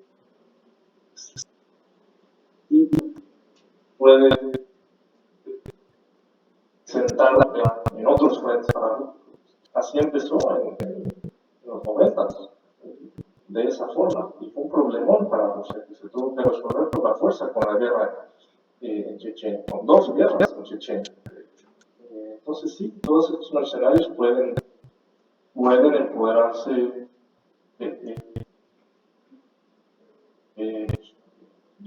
sí puede sentar en otros frentes para mí. Así empezó en los 90, de esa forma, y fue un problemón para Rusia, que se tuvo que resolver por la fuerza con la guerra en Chechenia, con 2 guerras en Chechenia. Entonces sí, todos estos mercenarios pueden empoderarse de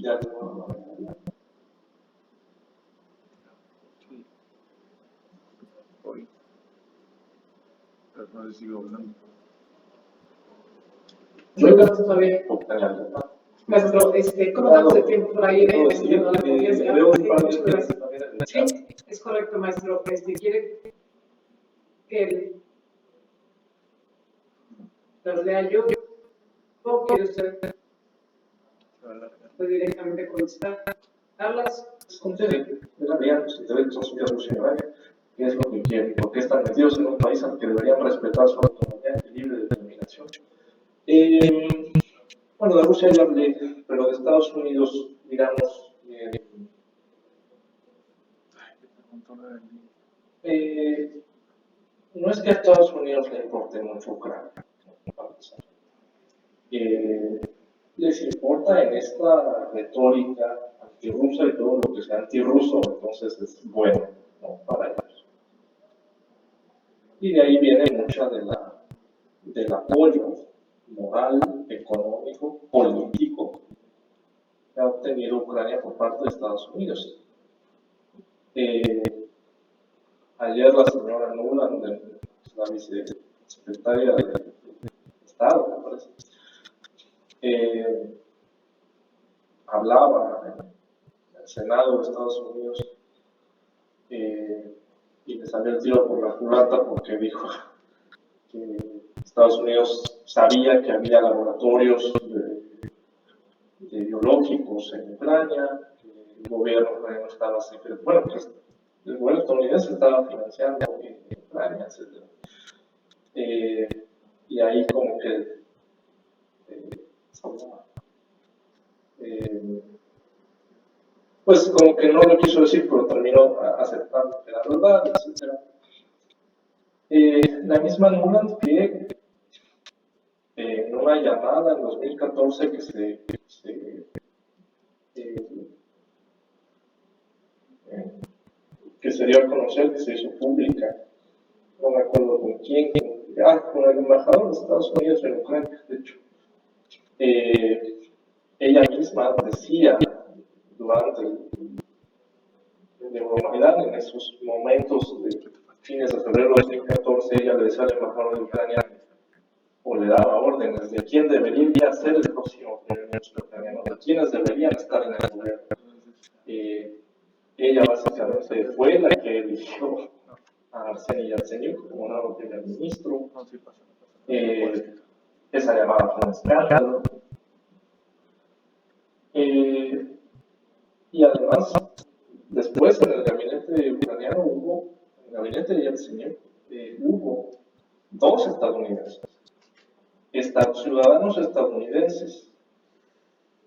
alguna manera. Hoy. Pero no sé si sigo hablando. Está bien. Maestro, ¿cómo estamos de tiempo por ahí? Sí, es correcto, maestro. ¿Quiere que las lea yo? ¿O quiere usted directamente contestarlas? Concede, si te ven que son suyas Rusia, ¿qué es lo que quieren? ¿Por qué están metidos en un país al que deberían respetar su autonomía y libre determinación? Bueno, de Rusia ya hablé, pero de Estados Unidos, digamos, no es que a Estados Unidos le importe mucho Ucrania, les importa en esta retórica antirrusa y todo lo que sea antirruso, entonces es bueno, ¿no?, para ellos. Y de ahí viene mucha del apoyo moral, económico, político que ha obtenido Ucrania por parte de Estados Unidos. Ayer la señora Nuland, la vicesecretaria de Estado, me parece, hablaba en el Senado de Estados Unidos y le salió el tiro por la culata porque dijo que Estados Unidos sabía que había laboratorios de biológicos en Ucrania, que el gobierno ucraniano estaba bueno, pues el gobierno estadounidense estaba financiando en Ucrania, etc. Y ahí como que pues como que no lo quiso decir, pero terminó aceptando que era verdad, etc. La misma Nuland que en una llamada en 2014 que se dio a conocer, que se hizo pública, no me acuerdo con quién, con el embajador de Estados Unidos en Ucrania, de hecho. Ella misma decía durante de Euromaidan, en esos momentos de fines de febrero de 2014, ella le decía al embajador de Ucrania, o le daba órdenes de quién debería ser el próximo primer ministro ucraniano, de quiénes deberían estar en el gobierno. Ella básicamente fue la que eligió a Arseniy Yatsenyuk como nuevo primer ministro. Esa llamada fue un escándalo. Y además, después en el gabinete ucraniano en el gabinete de Yatsenyuk, hubo dos estadounidenses, ciudadanos estadounidenses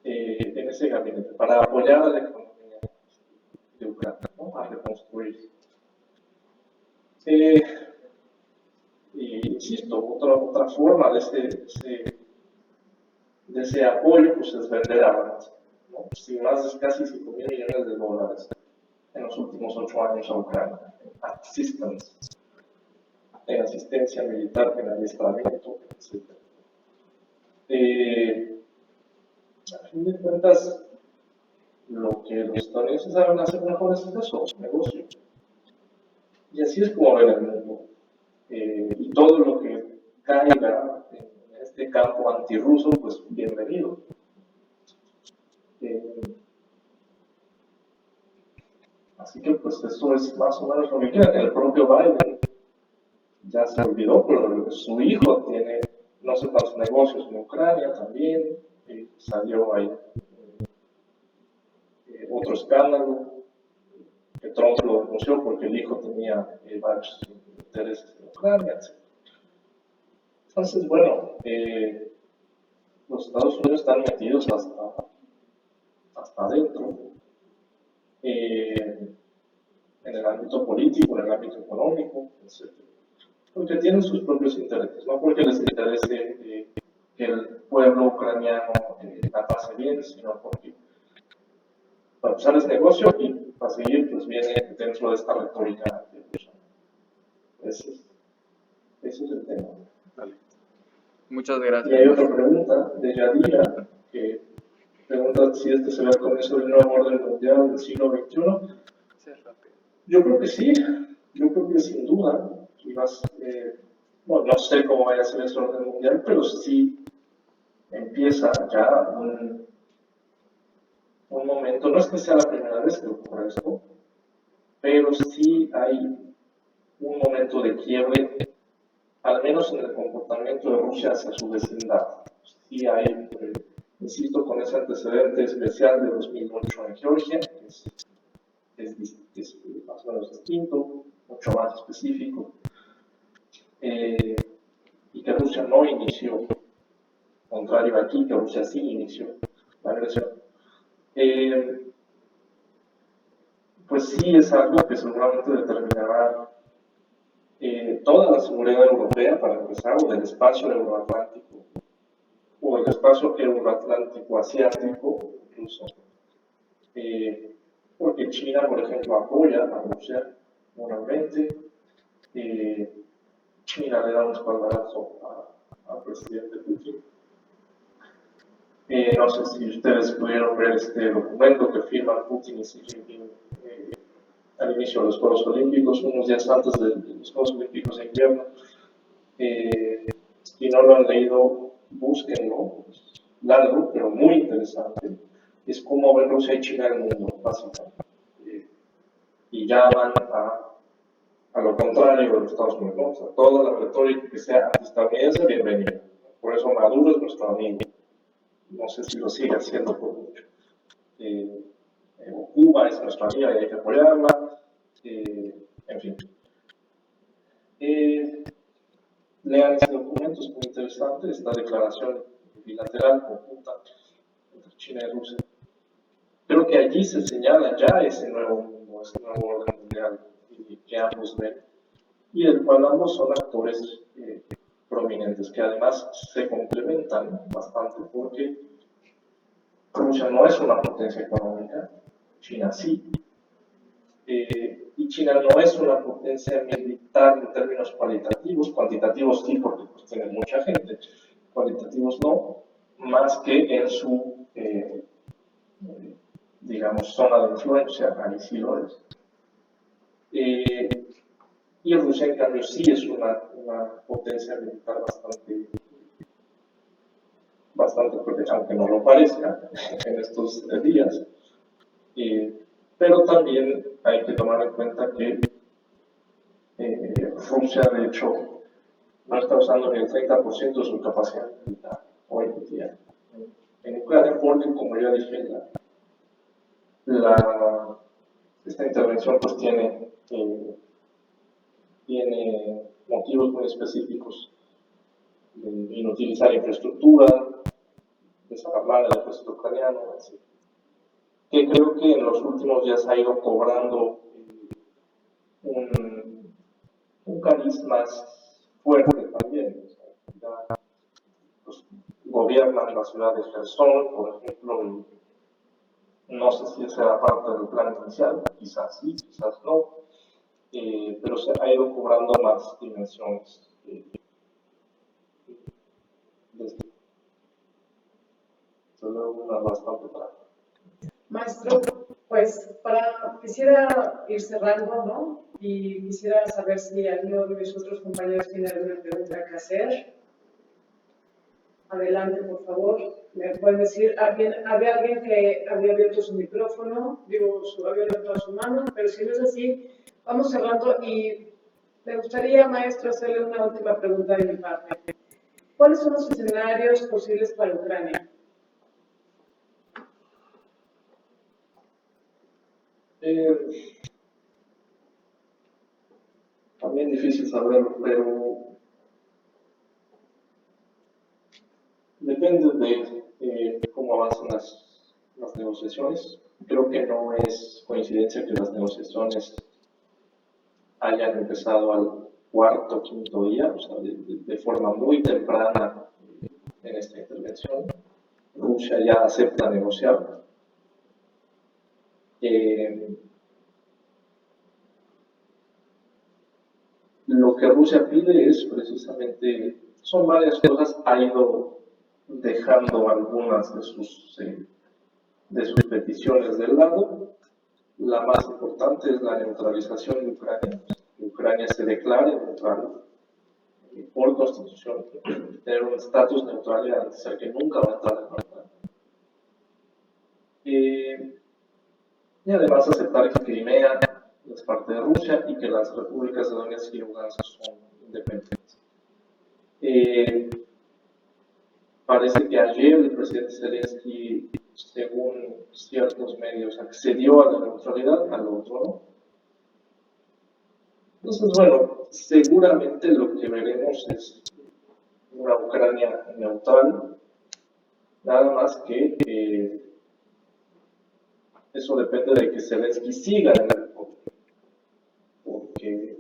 en ese gabinete para apoyar a la economía de Ucrania, ¿no? A reconstruir. Y insisto, otra forma de ese apoyo pues, es vender armas, ¿no? Sin más de casi $5.000 millones en los últimos 8 años a Ucrania, en asistencia militar, en adiestramiento, etc. A fin de cuentas, lo que los estadounidenses saben hacer mejor es eso, negocio. Y así es como ven el mundo. Y todo lo que caiga en este campo antirruso, pues bienvenido. Así que pues eso es más o menos lo que quieren. El propio Biden ya se olvidó, pero su hijo tiene no sé cuántos negocios en Ucrania también, salió ahí otro escándalo, que Trump lo denunció porque el hijo tenía varios intereses en Ucrania, etc. Entonces, bueno, los Estados Unidos están metidos hasta adentro, en el ámbito político, en el ámbito económico, etc. Porque tienen sus propios intereses, no porque les interese que el pueblo ucraniano la pase bien, sino porque para usar ese negocio y para seguir, pues viene dentro de esta retórica. Ese es el tema. Vale. Muchas gracias. Y hay otra pregunta de Yadira, que pregunta si este será el comienzo del nuevo orden mundial del siglo XXI. Yo creo que sí, yo creo que sin duda. Bueno, no sé cómo vaya a ser ese orden mundial, pero sí empieza ya un momento, no es que sea la primera vez que ocurre esto, pero sí hay un momento de quiebre, al menos en el comportamiento de Rusia hacia su vecindad. Sí hay, insisto, con ese antecedente especial de 2008 en Georgia, que es más o menos distinto, mucho más específico. Y que Rusia no inició, contrario aquí, que Rusia sí inició la agresión. Pues sí es algo que seguramente determinará toda la seguridad europea, para empezar, o del espacio euroatlántico, o el espacio euroatlántico asiático, incluso. Porque China, por ejemplo, apoya a Rusia moralmente. China le da un espaldarazo al presidente Putin. No sé si ustedes pudieron ver este documento que firman Putin y Xi Jinping al inicio de los Juegos Olímpicos, unos días antes de los Juegos Olímpicos de invierno. Si no lo han leído, búsquenlo. largo, pero muy interesante, es cómo ven Rusia y China el mundo, básicamente. Y llaman a lo contrario de los Estados Unidos, ¿no? O sea, toda la retórica que sea antiestadounidense, bienvenida. Por eso Maduro es nuestro amigo. No sé si lo sigue haciendo por mucho. Cuba es nuestra amiga y hay que apoyarla. En fin. Lean ese documento, es muy interesante, esta declaración bilateral conjunta entre China y Rusia. Creo que allí se señala ya ese nuevo mundo, ese nuevo orden mundial que ambos ven y del cual ambos son actores prominentes, que además se complementan bastante porque Rusia no es una potencia económica, China sí, y China no es una potencia militar en términos cualitativos, cuantitativos sí porque pues, tiene mucha gente, cualitativos no, más que en su, digamos, zona de influencia, ahí sí lo es. Y Rusia, en cambio, sí es una potencia militar bastante fuerte, aunque no lo parezca en estos días. Pero también hay que tomar en cuenta que Rusia, de hecho, no está usando ni el 30% de su capacidad militar hoy en día en Ucrania, porque, como ya dije, esta intervención pues tiene motivos muy específicos de inutilizar infraestructura, desarmar el ejército ucraniano, etc. Que creo que en los últimos días ha ido cobrando un cariz más fuerte también. O sea, ya, pues, gobiernan la ciudad de Gerson, por ejemplo, y no sé si esa era parte del plan inicial, quizás sí, quizás no, pero se ha ido cobrando más dimensiones. Solo una bastante práctica. Maestro, pues quisiera ir cerrando, ¿no? Y quisiera saber si alguno de mis otros compañeros tiene alguna pregunta que hacer. Adelante, por favor. Me pueden decir, había alguien que había abierto su micrófono, había levantado su mano, pero si no es así, vamos cerrando y me gustaría, maestro, hacerle una última pregunta de mi parte. ¿Cuáles son los escenarios posibles para Ucrania? También difícil saberlo, pero depende de cómo avanzan las negociaciones. Creo que no es coincidencia que las negociaciones hayan empezado al cuarto, quinto día, o sea, de forma muy temprana en esta intervención. Rusia ya acepta negociar. Lo que Rusia pide es precisamente, son varias cosas, ha ido dejando algunas de sus peticiones del lado. La más importante es la neutralización de Ucrania. Que Ucrania se declare neutral por constitución, tener un estatus neutral y garantizar que nunca va a entrar en guerra. Y además aceptar que Crimea es parte de Rusia y que las repúblicas de Donetsk y Lugansk son independientes. Parece que ayer el presidente Zelensky, según ciertos medios, accedió a la neutralidad, al otro no. Entonces, bueno, seguramente lo que veremos es una Ucrania neutral, nada más que eso depende de que Zelensky siga en el poder, porque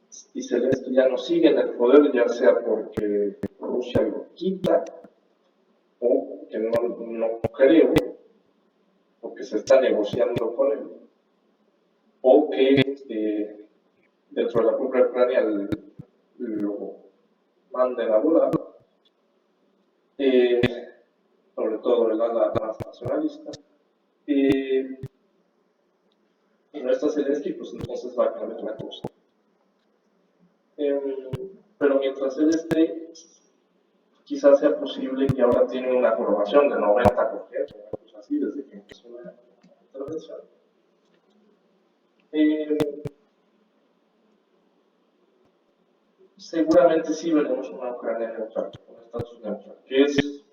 si Zelensky ya no sigue en el poder, ya sea porque Rusia lo quita, o que no creo, porque se está negociando con él, o que dentro de la propia Ucrania lo manden a volar, sobre todo el ala más nacionalista, y no está Zelensky, pues entonces va a cambiar la cosa. Pero mientras él esté, quizás sea posible que ahora tienen una aprobación de 90%, una cosa así, desde que empezó la intervención. Seguramente sí veremos una Ucrania neutral, un estatus neutral, que es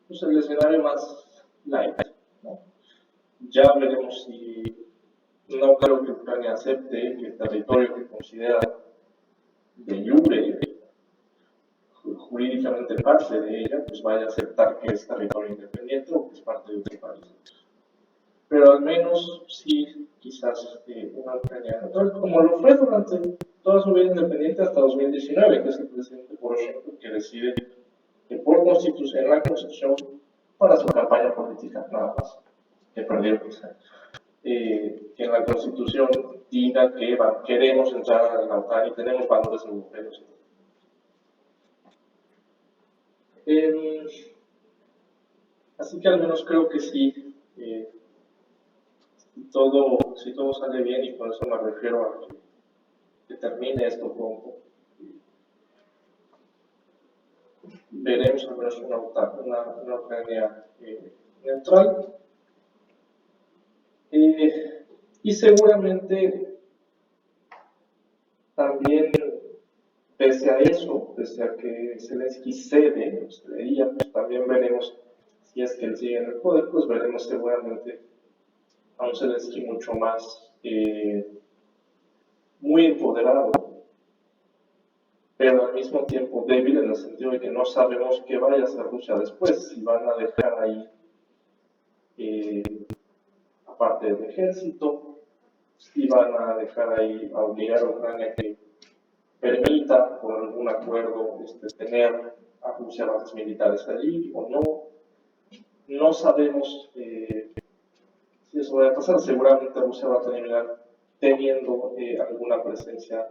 pues, el escenario más light, ¿no? Ya veremos si, no creo que Ucrania acepte que el territorio que considera de jure, jurídicamente parte de ella, pues vaya a aceptar que es territorio independiente o que es parte de otro país. Pero al menos sí, quizás una Ucrania neutral, como lo fue durante toda su vida independiente hasta 2019, que es el presidente Poroshenko que decide que por constitución, en la constitución, para su campaña política, nada más, que perdió quizás, que en la constitución diga que queremos entrar a la OTAN y tenemos valores europeos. Así que al menos creo que sí, si todo sale bien, y con eso me refiero a que termine esto pronto, veremos al menos una Ucrania neutral. Y seguramente también, pese a eso, pese a que Zelensky cede, pues también veremos, si es que él sigue en el poder, pues veremos seguramente a un Zelensky mucho más, muy empoderado, pero al mismo tiempo débil en el sentido de que no sabemos qué vaya a hacer Rusia después, si van a dejar ahí, aparte del ejército, si van a dejar ahí, a obligar a Ucrania que permita, por algún acuerdo, tener a Rusia bases militares allí o no. No sabemos si eso va a pasar. Seguramente Rusia va a terminar teniendo alguna presencia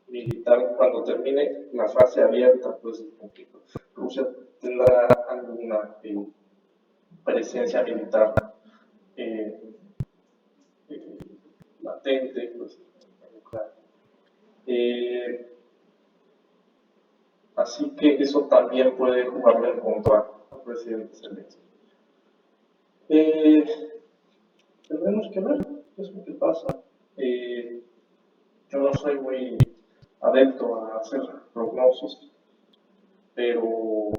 militar cuando termine la fase abierta pues, del conflicto. Rusia tendrá alguna presencia militar latente pues, en Ucrania. Así que eso también puede jugarle en contra al presidente Zelensky. Tendremos que ver qué es lo que pasa. Yo no soy muy adepto a hacer prognosis, pero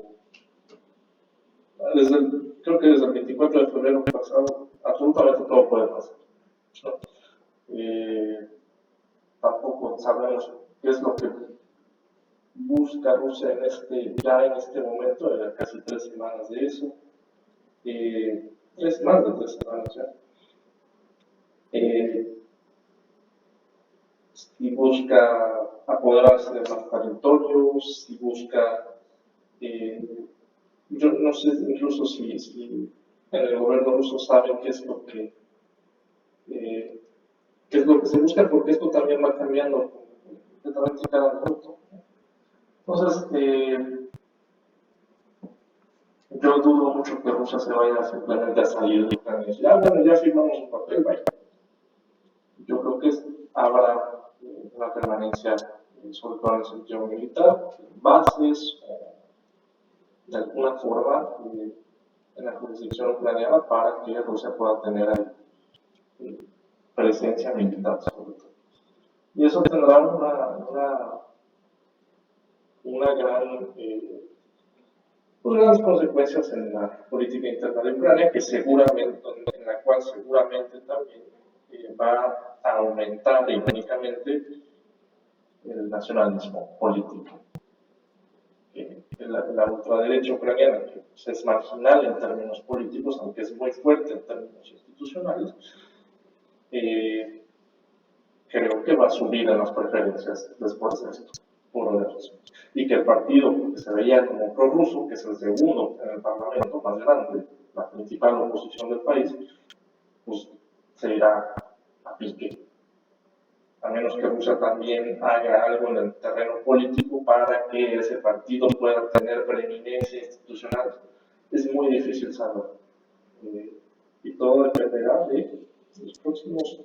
creo que desde el 24 de febrero pasado, absolutamente todo puede pasar, ¿no? Tampoco sabemos qué es lo que busca Rusia ya en este momento, ya casi 3 semanas de eso, más de 3 semanas ya. Si busca apoderarse de más territorios, si busca, yo no sé incluso si en el gobierno ruso saben qué es lo que se busca, porque esto también va cambiando completamente cada minuto. Entonces, yo dudo mucho que Rusia se vaya simplemente a salir de Ucrania y decir, bueno, ya firmamos un papel, vaya. Yo creo que habrá una permanencia, sobre todo en el sentido militar, bases, de alguna forma, en la jurisdicción ucraniana para que Rusia pueda tener ahí presencia militar, sobre todo. Y eso tendrá grandes consecuencias en la política interna de Ucrania, en la cual seguramente también va a aumentar irónicamente el nacionalismo político. La ultraderecha ucraniana, que pues, es marginal en términos políticos, aunque es muy fuerte en términos institucionales, creo que va a subir en las preferencias después de esto, por obvias razones. Y que el partido que se veía como prorruso, que es el segundo en el parlamento más grande, la principal oposición del país, pues se irá a pique. A menos que Rusia también haga algo en el terreno político para que ese partido pueda tener preeminencia institucional. Es muy difícil saber. Y todo dependerá de los próximos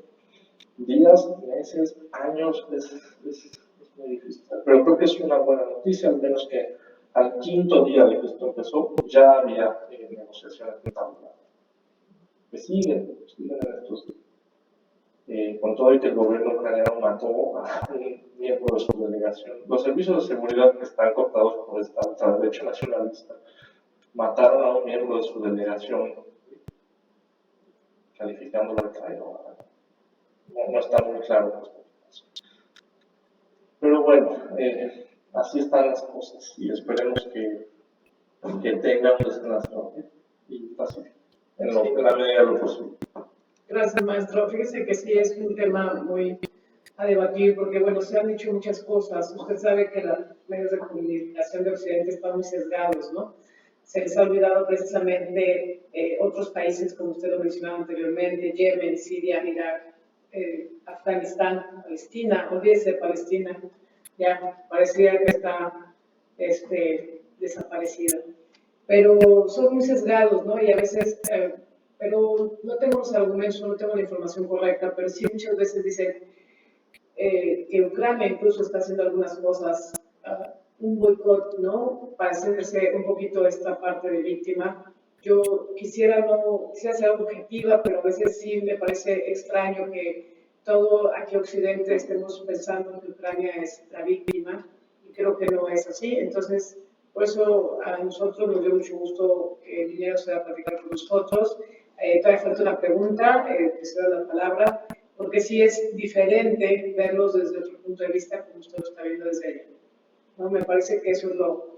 días, meses, años. Es muy difícil. Pero creo que es una buena noticia, al menos que al quinto día de que esto empezó, ya había negociaciones entabladas. Que siguen en estos días. Con todo y que el gobierno ucraniano mató a un miembro de su delegación. Los servicios de seguridad que están cooptados por esta ultraderecha nacionalista mataron a un miembro de su delegación, calificándolo de traidor. No está muy claro. Pero bueno, así están las cosas y esperemos que tengan un desenlace y pacífico en la medida de lo posible. Gracias, maestro. Fíjese que sí es un tema muy a debatir porque, bueno, se han dicho muchas cosas. Usted sabe que los medios de comunicación de Occidente están muy sesgados, ¿no? Se les ha olvidado precisamente otros países, como usted lo mencionaba anteriormente, Yemen, Siria, Irak, Afganistán, Palestina. Olvídese de Palestina, ya parecía que está desaparecida. Pero son muy sesgados, ¿no? Y a veces... pero no tengo los argumentos, no tengo la información correcta, pero sí muchas veces dicen que Ucrania incluso está haciendo algunas cosas, un boicot, ¿no? Para hacerse un poquito esta parte de víctima. Yo quisiera ser objetiva, pero a veces sí me parece extraño que todo aquí Occidente estemos pensando que Ucrania es la víctima, y creo que no es así. Entonces, por eso a nosotros nos dio mucho gusto que viniera usted a platicar con nosotros. Todavía falta una pregunta, te cedo la palabra, porque sí es diferente verlos desde otro punto de vista, como usted lo está viendo desde allá, ¿no? Me parece que eso es lo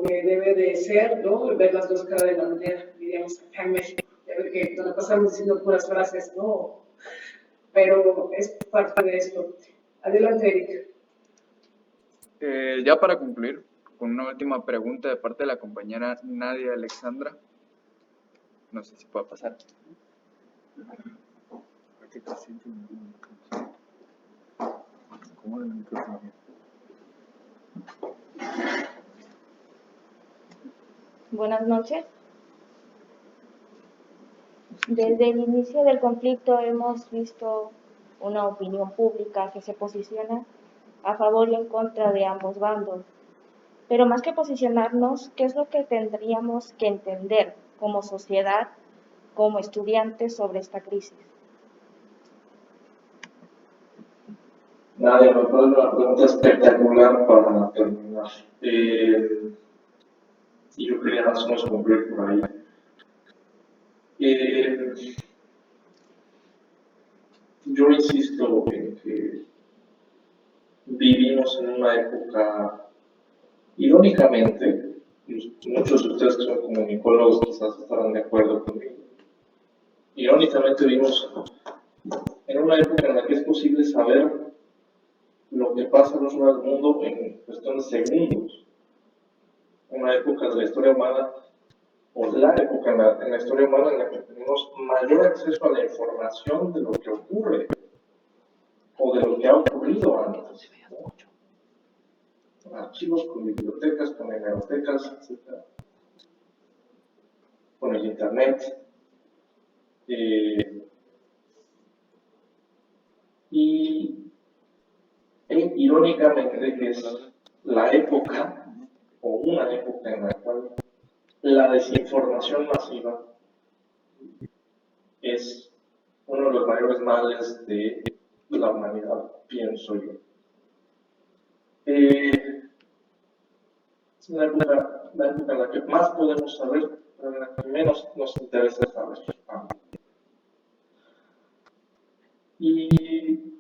que debe de ser, ¿no? Ver las dos caras de la moneda, diríamos acá en México. Ya ver que nos la pasamos diciendo puras frases, ¿no? Pero es parte de esto. Adelante, Eric. Ya para concluir, con una última pregunta de parte de la compañera Nadia Alexandra. No sé si puede pasar. Buenas noches. Desde el inicio del conflicto hemos visto una opinión pública que se posiciona a favor y en contra de ambos bandos. Pero más que posicionarnos, ¿qué es lo que tendríamos que entender como sociedad, como estudiantes sobre esta crisis? Nadia, me parece una pregunta espectacular para terminar. Y yo quería más o menos concluir por ahí. Yo insisto en que vivimos en una época, irónicamente, muchos de ustedes que son comunicólogos quizás estarán de acuerdo conmigo, irónicamente vivimos en una época en la que es posible saber lo que pasa en otro lado del mundo en cuestión de segundos. Una época de la historia humana, o la época en la historia humana en la que tenemos mayor acceso a la información de lo que ocurre o de lo que ha ocurrido antes, ¿no? Con archivos, con bibliotecas, con hemerotecas, etc. Con el internet. Y irónicamente es la época o una época en la cual la desinformación masiva es uno de los mayores males de la humanidad, pienso yo. Es la época en la que más podemos saber, pero en la que menos nos interesa saber. Y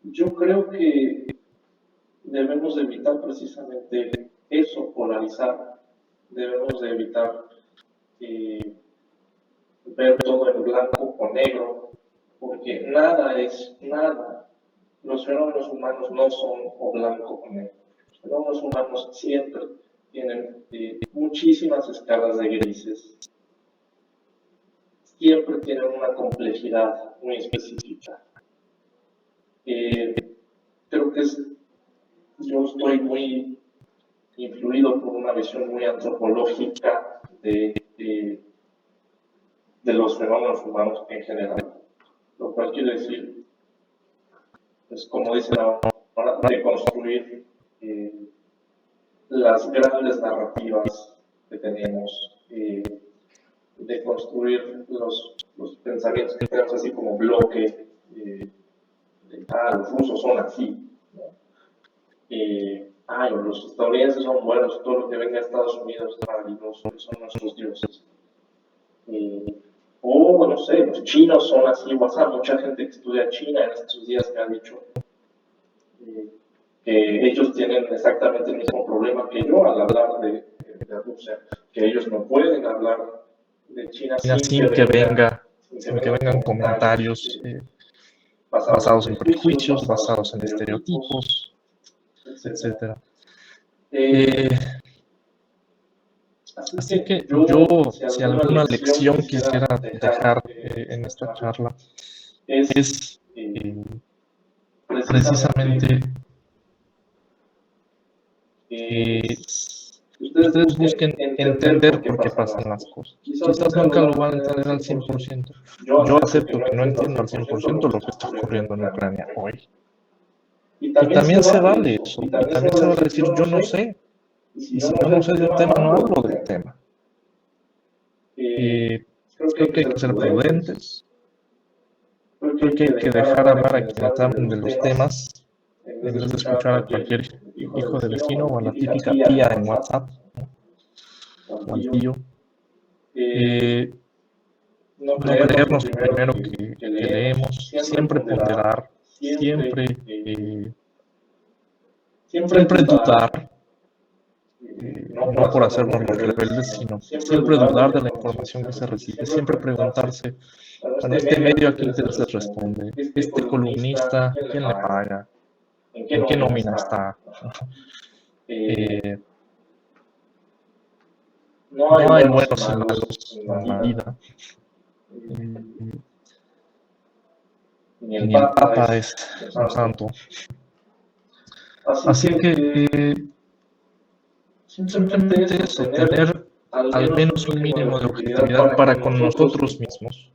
yo creo que debemos de evitar precisamente eso, polarizar. Debemos de evitar ver todo en blanco o negro, porque nada es nada. Los fenómenos humanos no son o blanco o negro. Los fenómenos humanos siempre tienen muchísimas escalas de grises. Siempre tienen una complejidad muy específica. Creo que yo estoy muy influido por una visión muy antropológica de los fenómenos humanos en general, lo cual quiere decir, pues como dice la hora, de construir las grandes narrativas que tenemos, de construir los pensamientos que tenemos así como bloque, los rusos son así, ¿no? Los estadounidenses son buenos, todo lo que venga de Estados Unidos es maravilloso, son nuestros dioses. O, no sé, los chinos son así, mucha gente que estudia China en estos días me ha dicho que ellos tienen exactamente el mismo problema que yo al hablar de Rusia, que ellos no pueden hablar de China sin que vengan comentarios basados en prejuicios, basados en estereotipos, etc. Así que yo, si alguna lección quisiera dejar en esta charla, es precisamente ustedes busquen entender por qué pasan las cosas. Quizás nunca lo van a entender al 100%. Yo acepto que no entiendo al 100% lo que está ocurriendo en Ucrania hoy. Y también se vale eso. Y también se vale decir, yo no sé. Y si yo no sé del tema, no hablo del tema. Creo que hay que ser prudentes. Creo que hay que dejar hablar a quienes hablan de los temas, en vez de escuchar a cualquier hijo de vecino o a la típica tía en WhatsApp, ¿no? O al tío. No creernos lo primero que leemos, siempre ponderar, siempre dudar, no por hacernos los rebeldes, sino siempre dudar de la información que se recibe, siempre preguntarse, bueno, este medio a quién se les responde, este columnista, ¿quién le paga? ¿En qué nómina está? No hay buenos y malos en la vida. Ni el Papa es un santo. Así que simplemente eso, tener al menos un mínimo de objetividad para con nosotros mismos,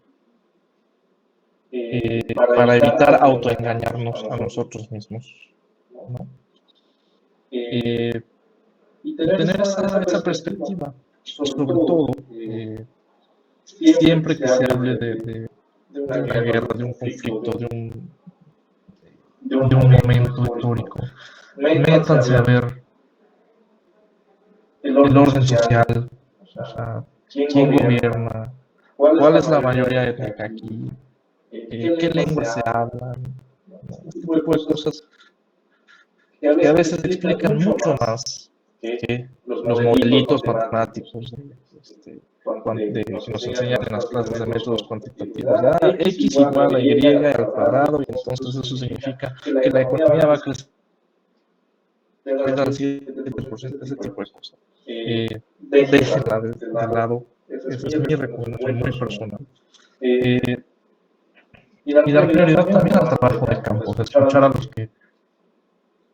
para evitar autoengañarnos a nosotros mismos, ¿no? Y tener esa perspectiva, sobre todo, siempre que se hable de una guerra, de un conflicto, de un momento histórico, métanse a ver el orden social, o sea, quién gobierna, cuál es la mayoría étnica aquí, qué lenguas se hablan, este tipo de cosas que a veces explican mucho más que los modelitos matemáticos que nos enseñan en las clases de métodos cuantitativos. X igual a Y al cuadrado, y entonces eso significa que la economía va a crecer al 7%, ese tipo de cosas. Déjenla de lado, esa es mi recomendación muy personal. Y dar prioridad también al trabajo de campo, de escuchar a los que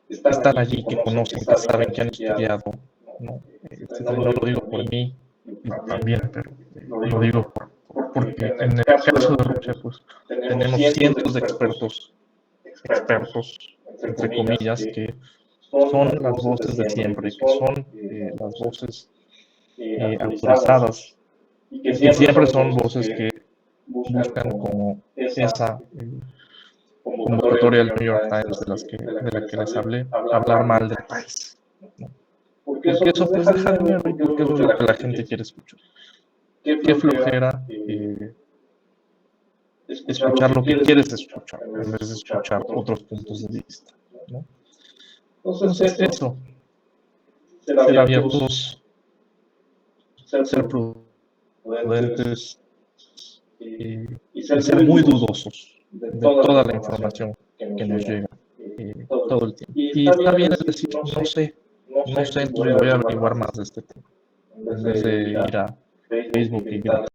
están allí, que conocen, que saben, que han estudiado, ¿no? No lo digo por mí, también, pero lo digo porque en el caso de Rusia, pues, tenemos cientos de expertos, entre comillas, que son las voces de siempre, que son las voces autorizadas, y que siempre son voces que buscan como esa convocatoria del New York Times de la que les hablé, hablar mal del país, ¿no? Porque eso pues deja dinero y porque eso es lo que la gente quiere escuchar. Qué flojera escuchar lo que quieres escuchar en vez de escuchar otros puntos de vista, ¿no? Entonces eso, ser abiertos, ser prudentes y ser muy dudosos de toda la información que nos llega todo el tiempo. Y está bien decir, no sé, entonces voy a averiguar más de este tema, en vez de ir a Facebook y